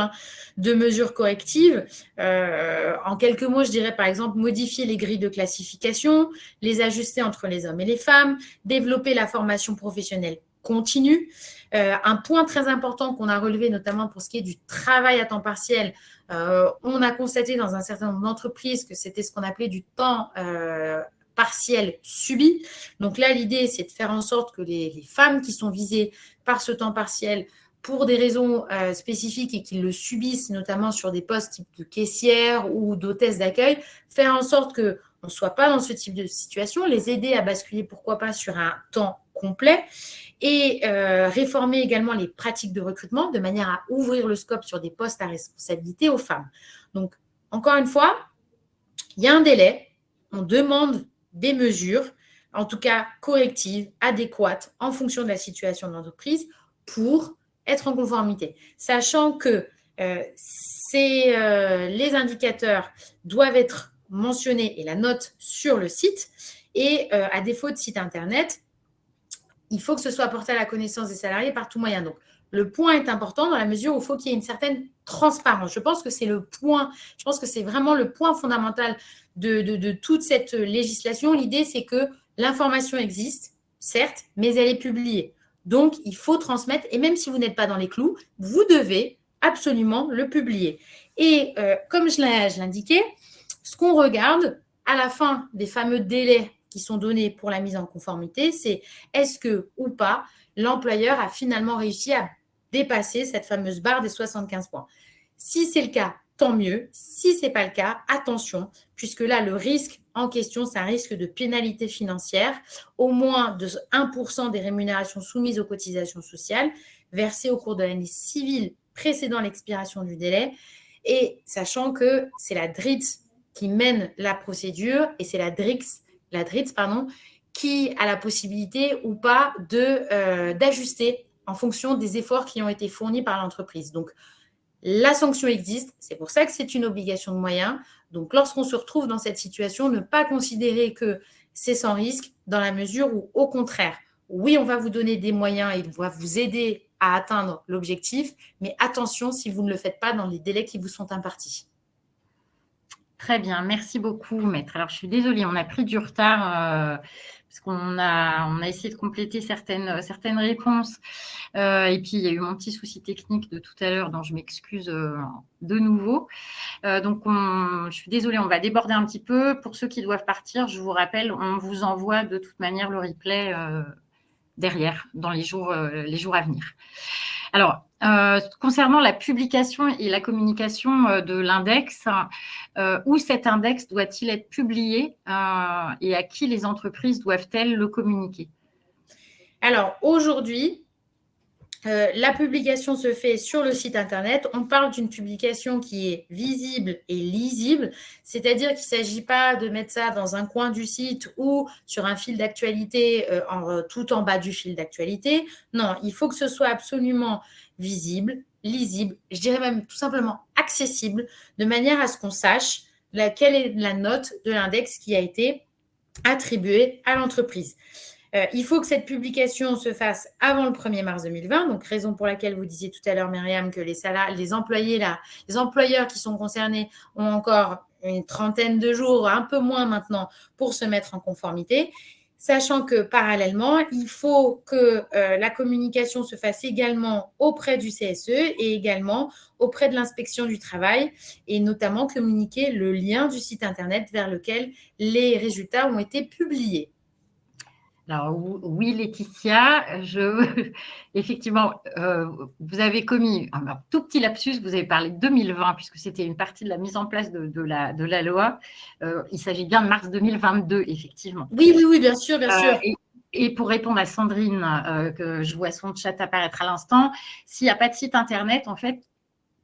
de mesures correctives. En quelques mots, je dirais par exemple modifier les grilles de classification, les ajuster entre les hommes et les femmes, développer la formation professionnelle continue. Un point très important qu'on a relevé, notamment pour ce qui est du travail à temps partiel, on a constaté dans un certain nombre d'entreprises que c'était ce qu'on appelait du temps partiel subi. Donc là, l'idée, c'est de faire en sorte que les femmes qui sont visées par ce temps partiel pour des raisons spécifiques et qu'ils le subissent, notamment sur des postes type de caissière ou d'hôtesse d'accueil, faire en sorte qu'on ne soit pas dans ce type de situation, les aider à basculer, pourquoi pas, sur un temps complet et réformer également les pratiques de recrutement de manière à ouvrir le scope sur des postes à responsabilité aux femmes. Donc, encore une fois, il y a un délai, on demande des mesures, en tout cas correctives, adéquates, en fonction de la situation de l'entreprise pour être en conformité. Sachant que les indicateurs doivent être mentionnés et la note sur le site et à défaut de site internet, il faut que ce soit porté à la connaissance des salariés par tout moyen. Donc, le point est important dans la mesure où il faut qu'il y ait une certaine transparence. Je pense que c'est vraiment le point fondamental de toute cette législation. L'idée, c'est que l'information existe, certes, mais elle est publiée. Donc, il faut transmettre, et même si vous n'êtes pas dans les clous, vous devez absolument le publier. Et comme je l'indiquais, ce qu'on regarde à la fin des fameux délais qui sont donnés pour la mise en conformité, c'est est-ce que ou pas l'employeur a finalement réussi à dépasser cette fameuse barre des 75 points. Si c'est le cas, tant mieux. Si ce n'est pas le cas, attention, puisque là, le risque en question, c'est un risque de pénalité financière, au moins de 1% des rémunérations soumises aux cotisations sociales, versées au cours de l'année civile précédant l'expiration du délai, et sachant que c'est la DRITS qui mène la procédure, et c'est la DRITS, qui a la possibilité ou pas d'ajuster en fonction des efforts qui ont été fournis par l'entreprise. Donc, la sanction existe, c'est pour ça que c'est une obligation de moyens. Donc, lorsqu'on se retrouve dans cette situation, ne pas considérer que c'est sans risque, dans la mesure où, au contraire, oui, on va vous donner des moyens et on va vous aider à atteindre l'objectif, mais attention si vous ne le faites pas dans les délais qui vous sont impartis. Très bien, merci beaucoup, Maître. Alors, je suis désolée, on a pris du retard parce qu'on a essayé de compléter certaines réponses. Et puis, il y a eu mon petit souci technique de tout à l'heure, dont je m'excuse de nouveau. Donc, je suis désolée, on va déborder un petit peu. Pour ceux qui doivent partir, je vous rappelle, on vous envoie de toute manière le replay derrière, dans les jours à venir. Alors, concernant la publication et la communication de l'index, où cet index doit-il être publié et à qui les entreprises doivent-elles le communiquer? Alors, aujourd'hui, la publication se fait sur le site internet. On parle d'une publication qui est visible et lisible, c'est-à-dire qu'il ne s'agit pas de mettre ça dans un coin du site ou sur un fil d'actualité tout en bas du fil d'actualité. Non, il faut que ce soit absolument visible, lisible, je dirais même tout simplement accessible, de manière à ce qu'on sache quelle est la note de l'index qui a été attribuée à l'entreprise. Il faut que cette publication se fasse avant le 1er mars 2020, donc raison pour laquelle vous disiez tout à l'heure, Myriam, que les employeurs qui sont concernés ont encore une trentaine de jours, un peu moins maintenant, pour se mettre en conformité. Sachant que parallèlement, il faut que la communication se fasse également auprès du CSE et également auprès de l'inspection du travail et notamment communiquer le lien du site internet vers lequel les résultats ont été publiés. Alors oui, Laetitia, effectivement, vous avez commis un tout petit lapsus, vous avez parlé de 2020, puisque c'était une partie de la mise en place de la loi. Il s'agit bien de mars 2022, effectivement. Oui, bien sûr. Et pour répondre à Sandrine, que je vois son chat apparaître à l'instant, s'il n'y a pas de site internet, en fait,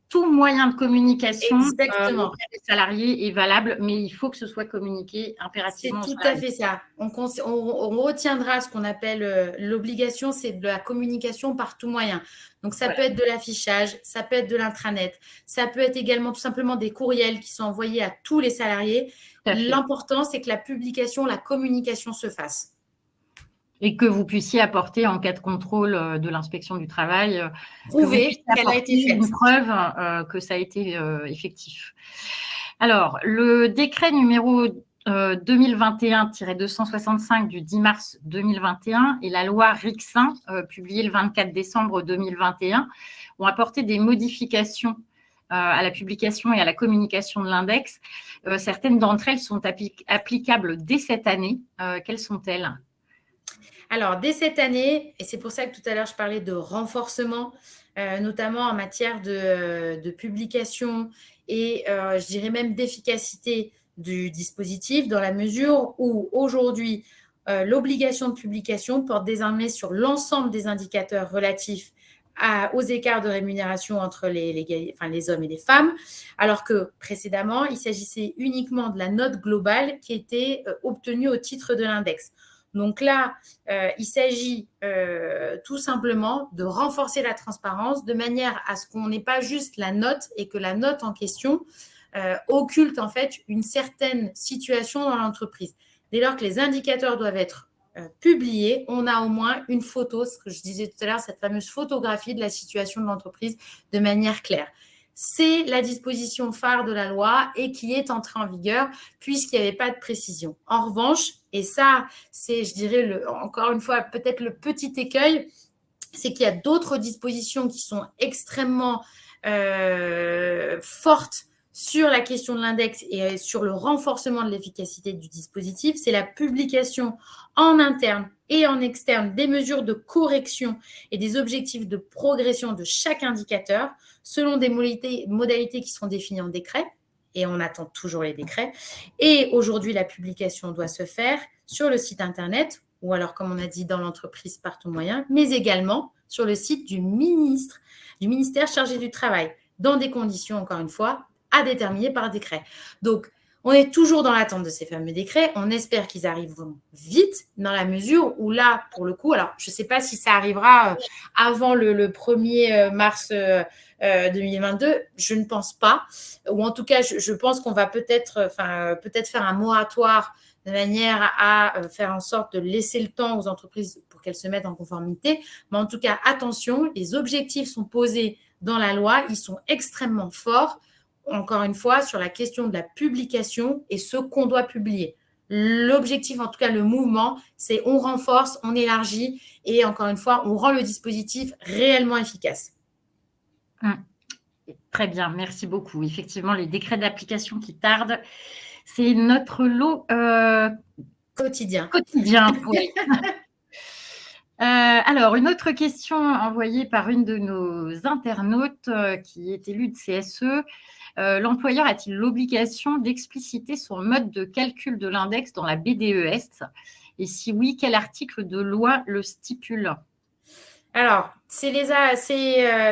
tout moyen de communication auprès des salariés est valable, mais il faut que ce soit communiqué impérativement. C'est tout à fait ça. On retiendra ce qu'on appelle l'obligation, c'est de la communication par tout moyen. Donc, ça peut être de l'affichage, ça peut être de l'intranet, ça peut être également tout simplement des courriels qui sont envoyés à tous les salariés. L'important, c'est que la publication, la communication se fasse. Et que vous puissiez apporter en cas de contrôle de l'inspection du travail, prouver qu'elle a été faite. Une preuve que ça a été effectif. Alors, le décret numéro 2021-265 du 10 mars 2021 et la loi Rixin, publiée le 24 décembre 2021, ont apporté des modifications à la publication et à la communication de l'index. Certaines d'entre elles sont applicables dès cette année. Quelles sont-elles ? Alors, dès cette année, et c'est pour ça que tout à l'heure, je parlais de renforcement, notamment en matière de publication et je dirais même d'efficacité du dispositif, dans la mesure où aujourd'hui, l'obligation de publication porte désormais sur l'ensemble des indicateurs relatifs aux écarts de rémunération entre les hommes et les femmes, alors que précédemment, il s'agissait uniquement de la note globale qui était obtenue au titre de l'index. Donc là, il s'agit tout simplement de renforcer la transparence de manière à ce qu'on n'ait pas juste la note et que la note en question occulte en fait une certaine situation dans l'entreprise. Dès lors que les indicateurs doivent être publiés, on a au moins une photo, ce que je disais tout à l'heure, cette fameuse photographie de la situation de l'entreprise de manière claire. C'est la disposition phare de la loi et qui est entrée en vigueur puisqu'il n'y avait pas de précision. En revanche, et ça, c'est, je dirais, encore une fois, peut-être le petit écueil, c'est qu'il y a d'autres dispositions qui sont extrêmement fortes sur la question de l'index et sur le renforcement de l'efficacité du dispositif. C'est la publication en interne et en externe des mesures de correction et des objectifs de progression de chaque indicateur selon des modalités qui sont définies en décret. Et on attend toujours les décrets. Et aujourd'hui, la publication doit se faire sur le site internet ou alors, comme on a dit, dans l'entreprise par tout moyen, mais également sur le site du ministère chargé du travail, dans des conditions, encore une fois, à déterminer par décret. Donc, on est toujours dans l'attente de ces fameux décrets. On espère qu'ils arriveront vite, dans la mesure où là, pour le coup, alors je ne sais pas si ça arrivera avant le 1er mars 2022, je ne pense pas. Ou en tout cas, je pense qu'on va peut-être faire un moratoire de manière à faire en sorte de laisser le temps aux entreprises pour qu'elles se mettent en conformité. Mais en tout cas, attention, les objectifs sont posés dans la loi, ils sont extrêmement forts. Encore une fois, sur la question de la publication et ce qu'on doit publier. L'objectif, en tout cas le mouvement, c'est on renforce, on élargit et encore une fois, on rend le dispositif réellement efficace. Très bien, merci beaucoup. Effectivement, les décrets d'application qui tardent, c'est notre lot quotidien. Oui. Alors, une autre question envoyée par une de nos internautes qui est élue de CSE. L'employeur a-t-il l'obligation d'expliciter son mode de calcul de l'index dans la BDES? Et si oui, quel article de loi le stipule? Alors, c'est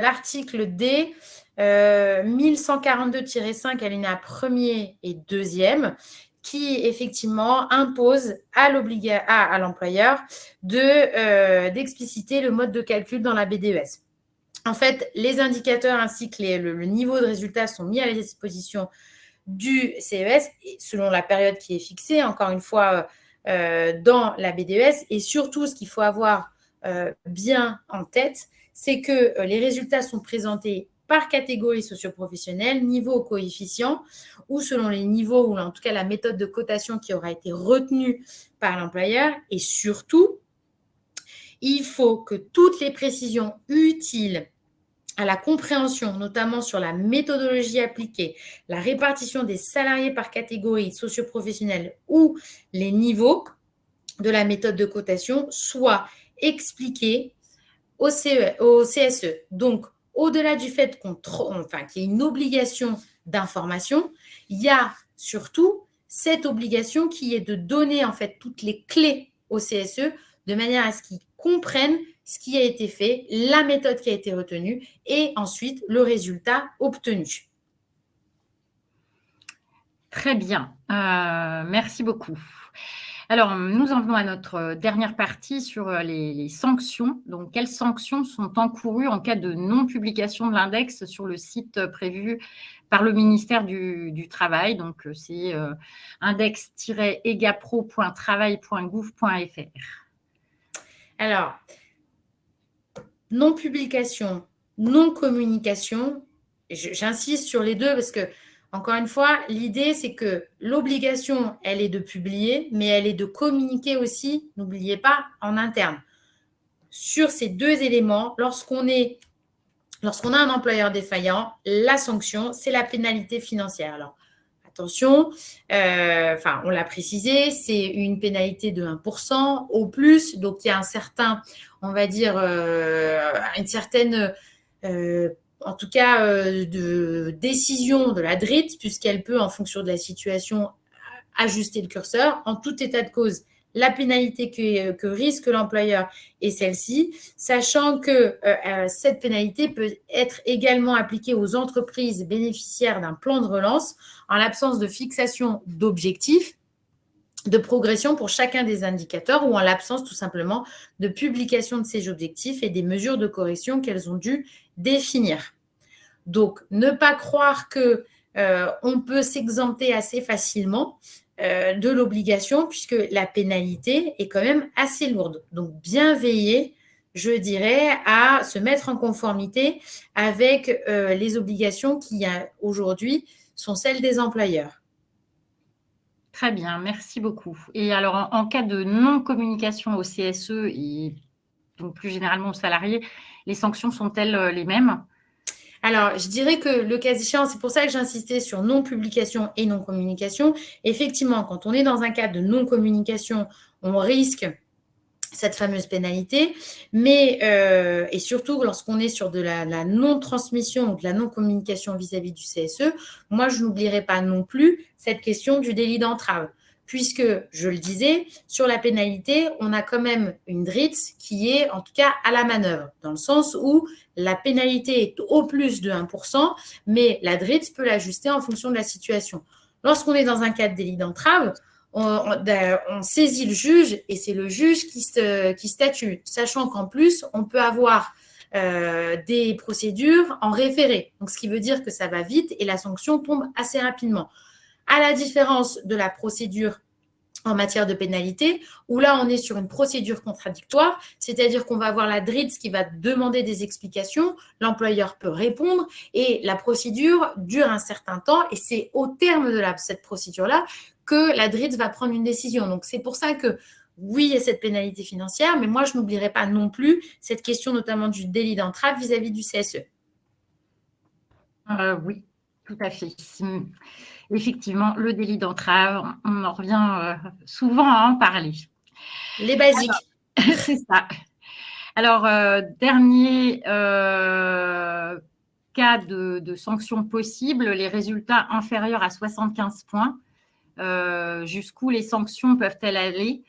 l'article D 1142-5 alinéa 1er et 2e qui effectivement impose à l'employeur d'expliciter le mode de calcul dans la BDES. En fait, les indicateurs ainsi que le niveau de résultat sont mis à la disposition du CES selon la période qui est fixée. Encore une fois, dans la BDES. Et surtout, ce qu'il faut avoir bien en tête, c'est que les résultats sont présentés par catégorie socio-professionnelle, niveau coefficient, ou selon les niveaux, ou en tout cas la méthode de cotation qui aura été retenue par l'employeur. Et surtout, il faut que toutes les précisions utiles à la compréhension, notamment sur la méthodologie appliquée, la répartition des salariés par catégorie socio-professionnelle ou les niveaux de la méthode de cotation, soient expliquées au CSE. Donc, au-delà du fait qu'il y ait une obligation d'information, il y a surtout cette obligation qui est de donner en fait toutes les clés au CSE de manière à ce qu'ils comprennent ce qui a été fait, la méthode qui a été retenue et ensuite le résultat obtenu. Très bien, merci beaucoup. Alors, nous en venons à notre dernière partie sur les sanctions. Donc, quelles sanctions sont encourues en cas de non-publication de l'index sur le site prévu par le ministère du Travail? Donc, c'est index-egapro.travail.gouv.fr. Alors, non-publication, non-communication, j'insiste sur les deux parce que, encore une fois, l'idée, c'est que l'obligation, elle est de publier, mais elle est de communiquer aussi, n'oubliez pas, en interne. Sur ces deux éléments, lorsqu'on a un employeur défaillant, la sanction, c'est la pénalité financière. Alors, attention, on l'a précisé, c'est une pénalité de 1% au plus. Donc, il y a un certain, on va dire, une certaine, en tout cas, de décision de la DRIT, puisqu'elle peut, en fonction de la situation, ajuster le curseur. En tout état de cause, la pénalité que risque l'employeur est celle-ci, sachant que cette pénalité peut être également appliquée aux entreprises bénéficiaires d'un plan de relance en l'absence de fixation d'objectifs de progression pour chacun des indicateurs ou en l'absence tout simplement de publication de ces objectifs et des mesures de correction qu'elles ont dû définir. Donc, ne pas croire que on peut s'exempter assez facilement de l'obligation puisque la pénalité est quand même assez lourde. Donc, bien veiller, je dirais, à se mettre en conformité avec les obligations qui aujourd'hui sont celles des employeurs. Très bien, merci beaucoup. Et alors, en cas de non-communication au CSE et donc plus généralement aux salariés, les sanctions sont-elles les mêmes ? Alors, je dirais que le cas échéant, c'est pour ça que j'insistais sur non-publication et non-communication. Effectivement, quand on est dans un cadre de non-communication, on risque cette fameuse pénalité, mais et surtout lorsqu'on est sur de la non-transmission ou de la non-communication vis-à-vis du CSE, moi, je n'oublierai pas non plus cette question du délit d'entrave. Puisque, je le disais, sur la pénalité, on a quand même une DRIT qui est en tout cas à la manœuvre, dans le sens où la pénalité est au plus de 1%, mais la DRIT peut l'ajuster en fonction de la situation. Lorsqu'on est dans un cas de délit d'entrave, on saisit le juge et c'est le juge qui statue, sachant qu'en plus, on peut avoir des procédures en référé. Donc, ce qui veut dire que ça va vite et la sanction tombe assez rapidement. À la différence de la procédure en matière de pénalité, où là, on est sur une procédure contradictoire, c'est-à-dire qu'on va avoir la DRIT qui va demander des explications, l'employeur peut répondre et la procédure dure un certain temps et c'est au terme de cette procédure-là que la DRIT va prendre une décision. Donc, c'est pour ça que oui, il y a cette pénalité financière, mais moi, je n'oublierai pas non plus cette question notamment du délit d'entrave vis-à-vis du CSE. Oui, tout à fait. Effectivement, le délit d'entrave, on en revient souvent à en parler. Les basiques. C'est ça. Alors, dernier cas de sanctions possibles, les résultats inférieurs à 75 points. Jusqu'où les sanctions peuvent-elles aller?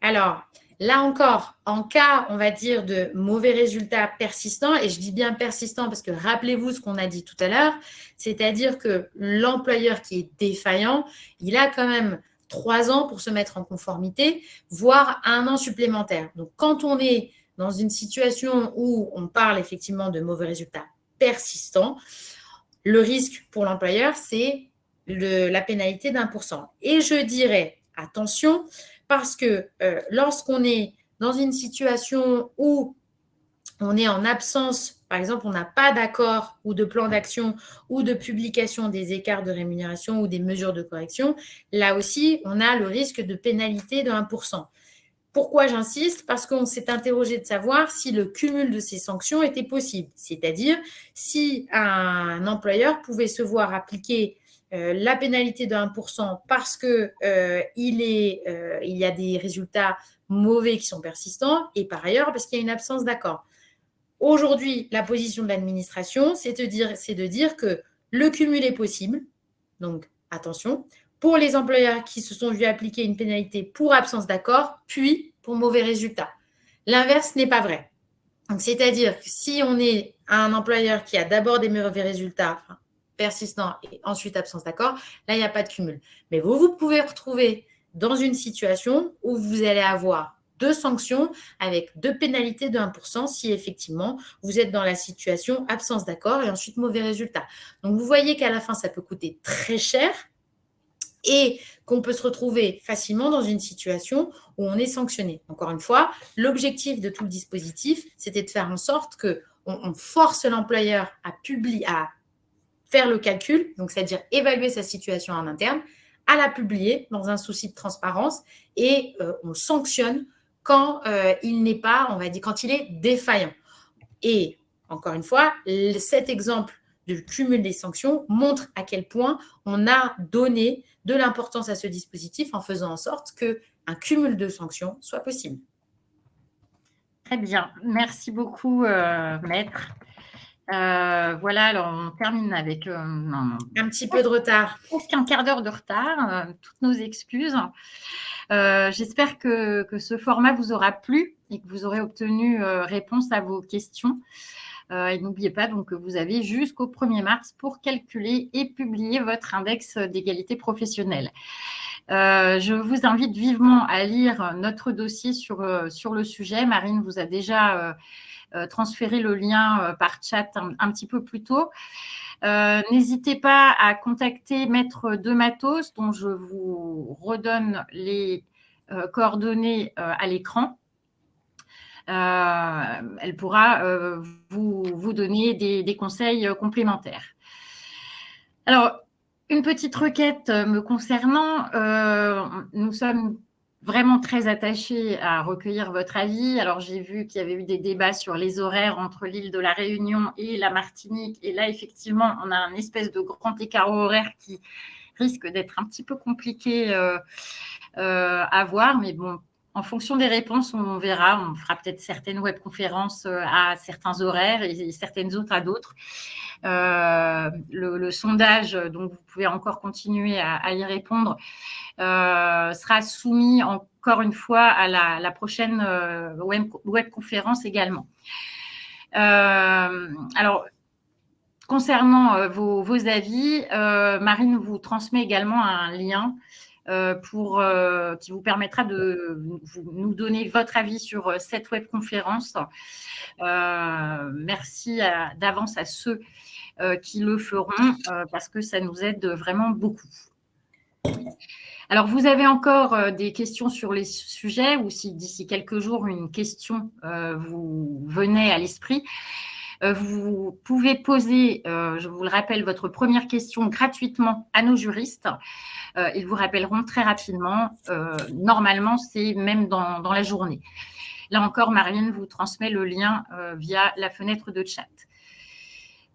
Alors, là encore, en cas, on va dire, de mauvais résultats persistants, et je dis bien persistants parce que rappelez-vous ce qu'on a dit tout à l'heure, c'est-à-dire que l'employeur qui est défaillant, il a quand même 3 ans pour se mettre en conformité, voire 1 an supplémentaire. Donc, quand on est dans une situation où on parle effectivement de mauvais résultats persistants, le risque pour l'employeur, c'est la pénalité d'1%. Et je dirais, attention, parce que lorsqu'on est dans une situation où on est en absence, par exemple, on n'a pas d'accord ou de plan d'action ou de publication des écarts de rémunération ou des mesures de correction, là aussi, on a le risque de pénalité de 1%. Pourquoi j'insiste? Parce qu'on s'est interrogé de savoir si le cumul de ces sanctions était possible, c'est-à-dire si un employeur pouvait se voir appliquer la pénalité de 1% parce qu'il y a des résultats mauvais qui sont persistants et par ailleurs parce qu'il y a une absence d'accord. Aujourd'hui, la position de l'administration, c'est de dire que le cumul est possible, donc attention, pour les employeurs qui se sont vus appliquer une pénalité pour absence d'accord, puis pour mauvais résultats. L'inverse n'est pas vrai. Donc, c'est-à-dire que si on est un employeur qui a d'abord des mauvais résultats persistants et ensuite absence d'accord, là, il n'y a pas de cumul. Mais vous pouvez vous retrouver dans une situation où vous allez avoir 2 sanctions avec 2 pénalités de 1% si effectivement vous êtes dans la situation absence d'accord et ensuite mauvais résultat. Donc, vous voyez qu'à la fin, ça peut coûter très cher et qu'on peut se retrouver facilement dans une situation où on est sanctionné. Encore une fois, l'objectif de tout le dispositif, c'était de faire en sorte qu'on force l'employeur à faire le calcul, donc c'est-à-dire évaluer sa situation en interne, à la publier dans un souci de transparence et on sanctionne quand il n'est pas, on va dire, quand il est défaillant. Et encore une fois, cet exemple du cumul des sanctions montre à quel point on a donné de l'importance à ce dispositif en faisant en sorte qu'un cumul de sanctions soit possible. Très bien. Merci beaucoup, Maître. Voilà, alors on termine avec un petit peu de retard. Presque un quart d'heure de retard. Toutes nos excuses. J'espère que ce format vous aura plu et que vous aurez obtenu réponse à vos questions. Et n'oubliez pas donc que vous avez jusqu'au 1er mars pour calculer et publier votre index d'égalité professionnelle. Je vous invite vivement à lire notre dossier sur le sujet. Marine vous a déjà transféré le lien par chat un petit peu plus tôt. N'hésitez pas à contacter Maître De Matos, dont je vous redonne les coordonnées à l'écran. Elle pourra vous donner des conseils complémentaires. Alors, une petite requête me concernant. Nous sommes vraiment très attachés à recueillir votre avis. Alors, j'ai vu qu'il y avait eu des débats sur les horaires entre l'île de la Réunion et la Martinique. Et là, effectivement, on a un espèce de grand écart horaire qui risque d'être un petit peu compliqué à voir. Mais bon, en fonction des réponses, on verra. On fera peut-être certaines webconférences à certains horaires et certaines autres à d'autres. Le sondage, donc vous pouvez encore continuer à y répondre, sera soumis encore une fois à la prochaine webconférence également. Alors, concernant vos avis, Marine vous transmet également un lien qui vous permettra de nous donner votre avis sur cette webconférence. Merci d'avance à ceux qui le feront parce que ça nous aide vraiment beaucoup. Alors, vous avez encore des questions sur les sujets ou si d'ici quelques jours, une question vous venait à l'esprit, vous pouvez poser, je vous le rappelle, votre première question gratuitement à nos juristes. Ils vous rappelleront très rapidement. Normalement, c'est même dans la journée. Là encore, Marine vous transmet le lien via la fenêtre de chat.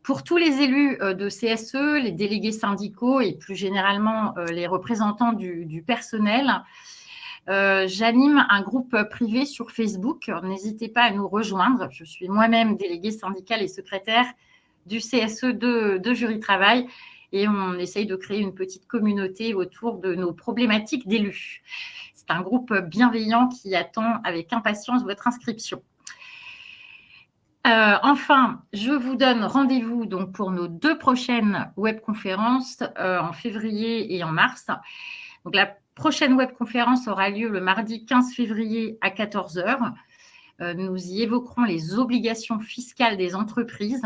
Pour tous les élus de CSE, les délégués syndicaux et plus généralement les représentants du personnel, j'anime un groupe privé sur Facebook. N'hésitez pas à nous rejoindre. Je suis moi-même déléguée syndicale et secrétaire du CSE de Jury Travail et on essaye de créer une petite communauté autour de nos problématiques d'élus. C'est un groupe bienveillant qui attend avec impatience votre inscription. Enfin, je vous donne rendez-vous donc pour nos 2 prochaines webconférences en février et en mars. Donc, la prochaine webconférence aura lieu le mardi 15 février à 14 h. Nous y évoquerons les obligations fiscales des entreprises.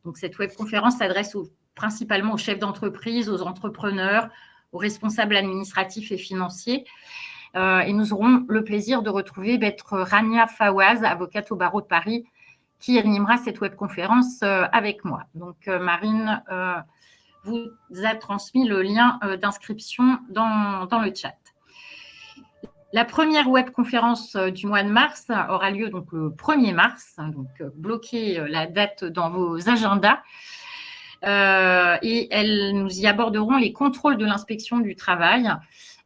Donc, cette webconférence s'adresse principalement aux chefs d'entreprise, aux entrepreneurs, aux responsables administratifs et financiers. Et nous aurons le plaisir de retrouver Maître Rania Fawaz, avocate au barreau de Paris, qui animera cette webconférence avec moi. Donc, Marine vous a transmis le lien d'inscription dans le chat. La première webconférence du mois de mars aura lieu donc le 1er mars. Donc, bloquez la date dans vos agendas. Et nous y aborderons les contrôles de l'inspection du travail.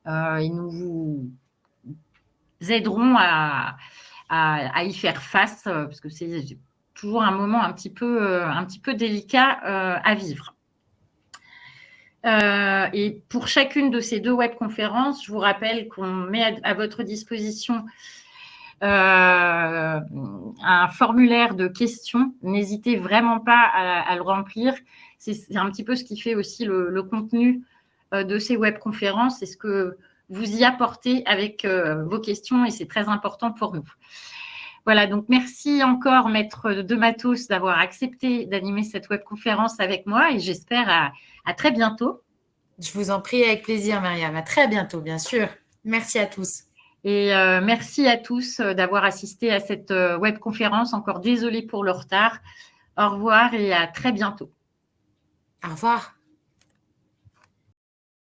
Et nous vous aiderons à y faire face, parce que c'est toujours un moment un petit peu délicat à vivre. Et pour chacune de ces 2 webconférences, je vous rappelle qu'on met à votre disposition un formulaire de questions. N'hésitez vraiment pas à le remplir. C'est un petit peu ce qui fait aussi le contenu de ces webconférences. C'est ce que vous y apportez avec vos questions et c'est très important pour nous. Voilà, donc merci encore, Maître de Matos, d'avoir accepté d'animer cette webconférence avec moi et j'espère à très bientôt. Je vous en prie, avec plaisir, Myriam. À très bientôt, bien sûr. Merci à tous. Et merci à tous d'avoir assisté à cette webconférence. Encore désolée pour le retard. Au revoir et à très bientôt. Au revoir.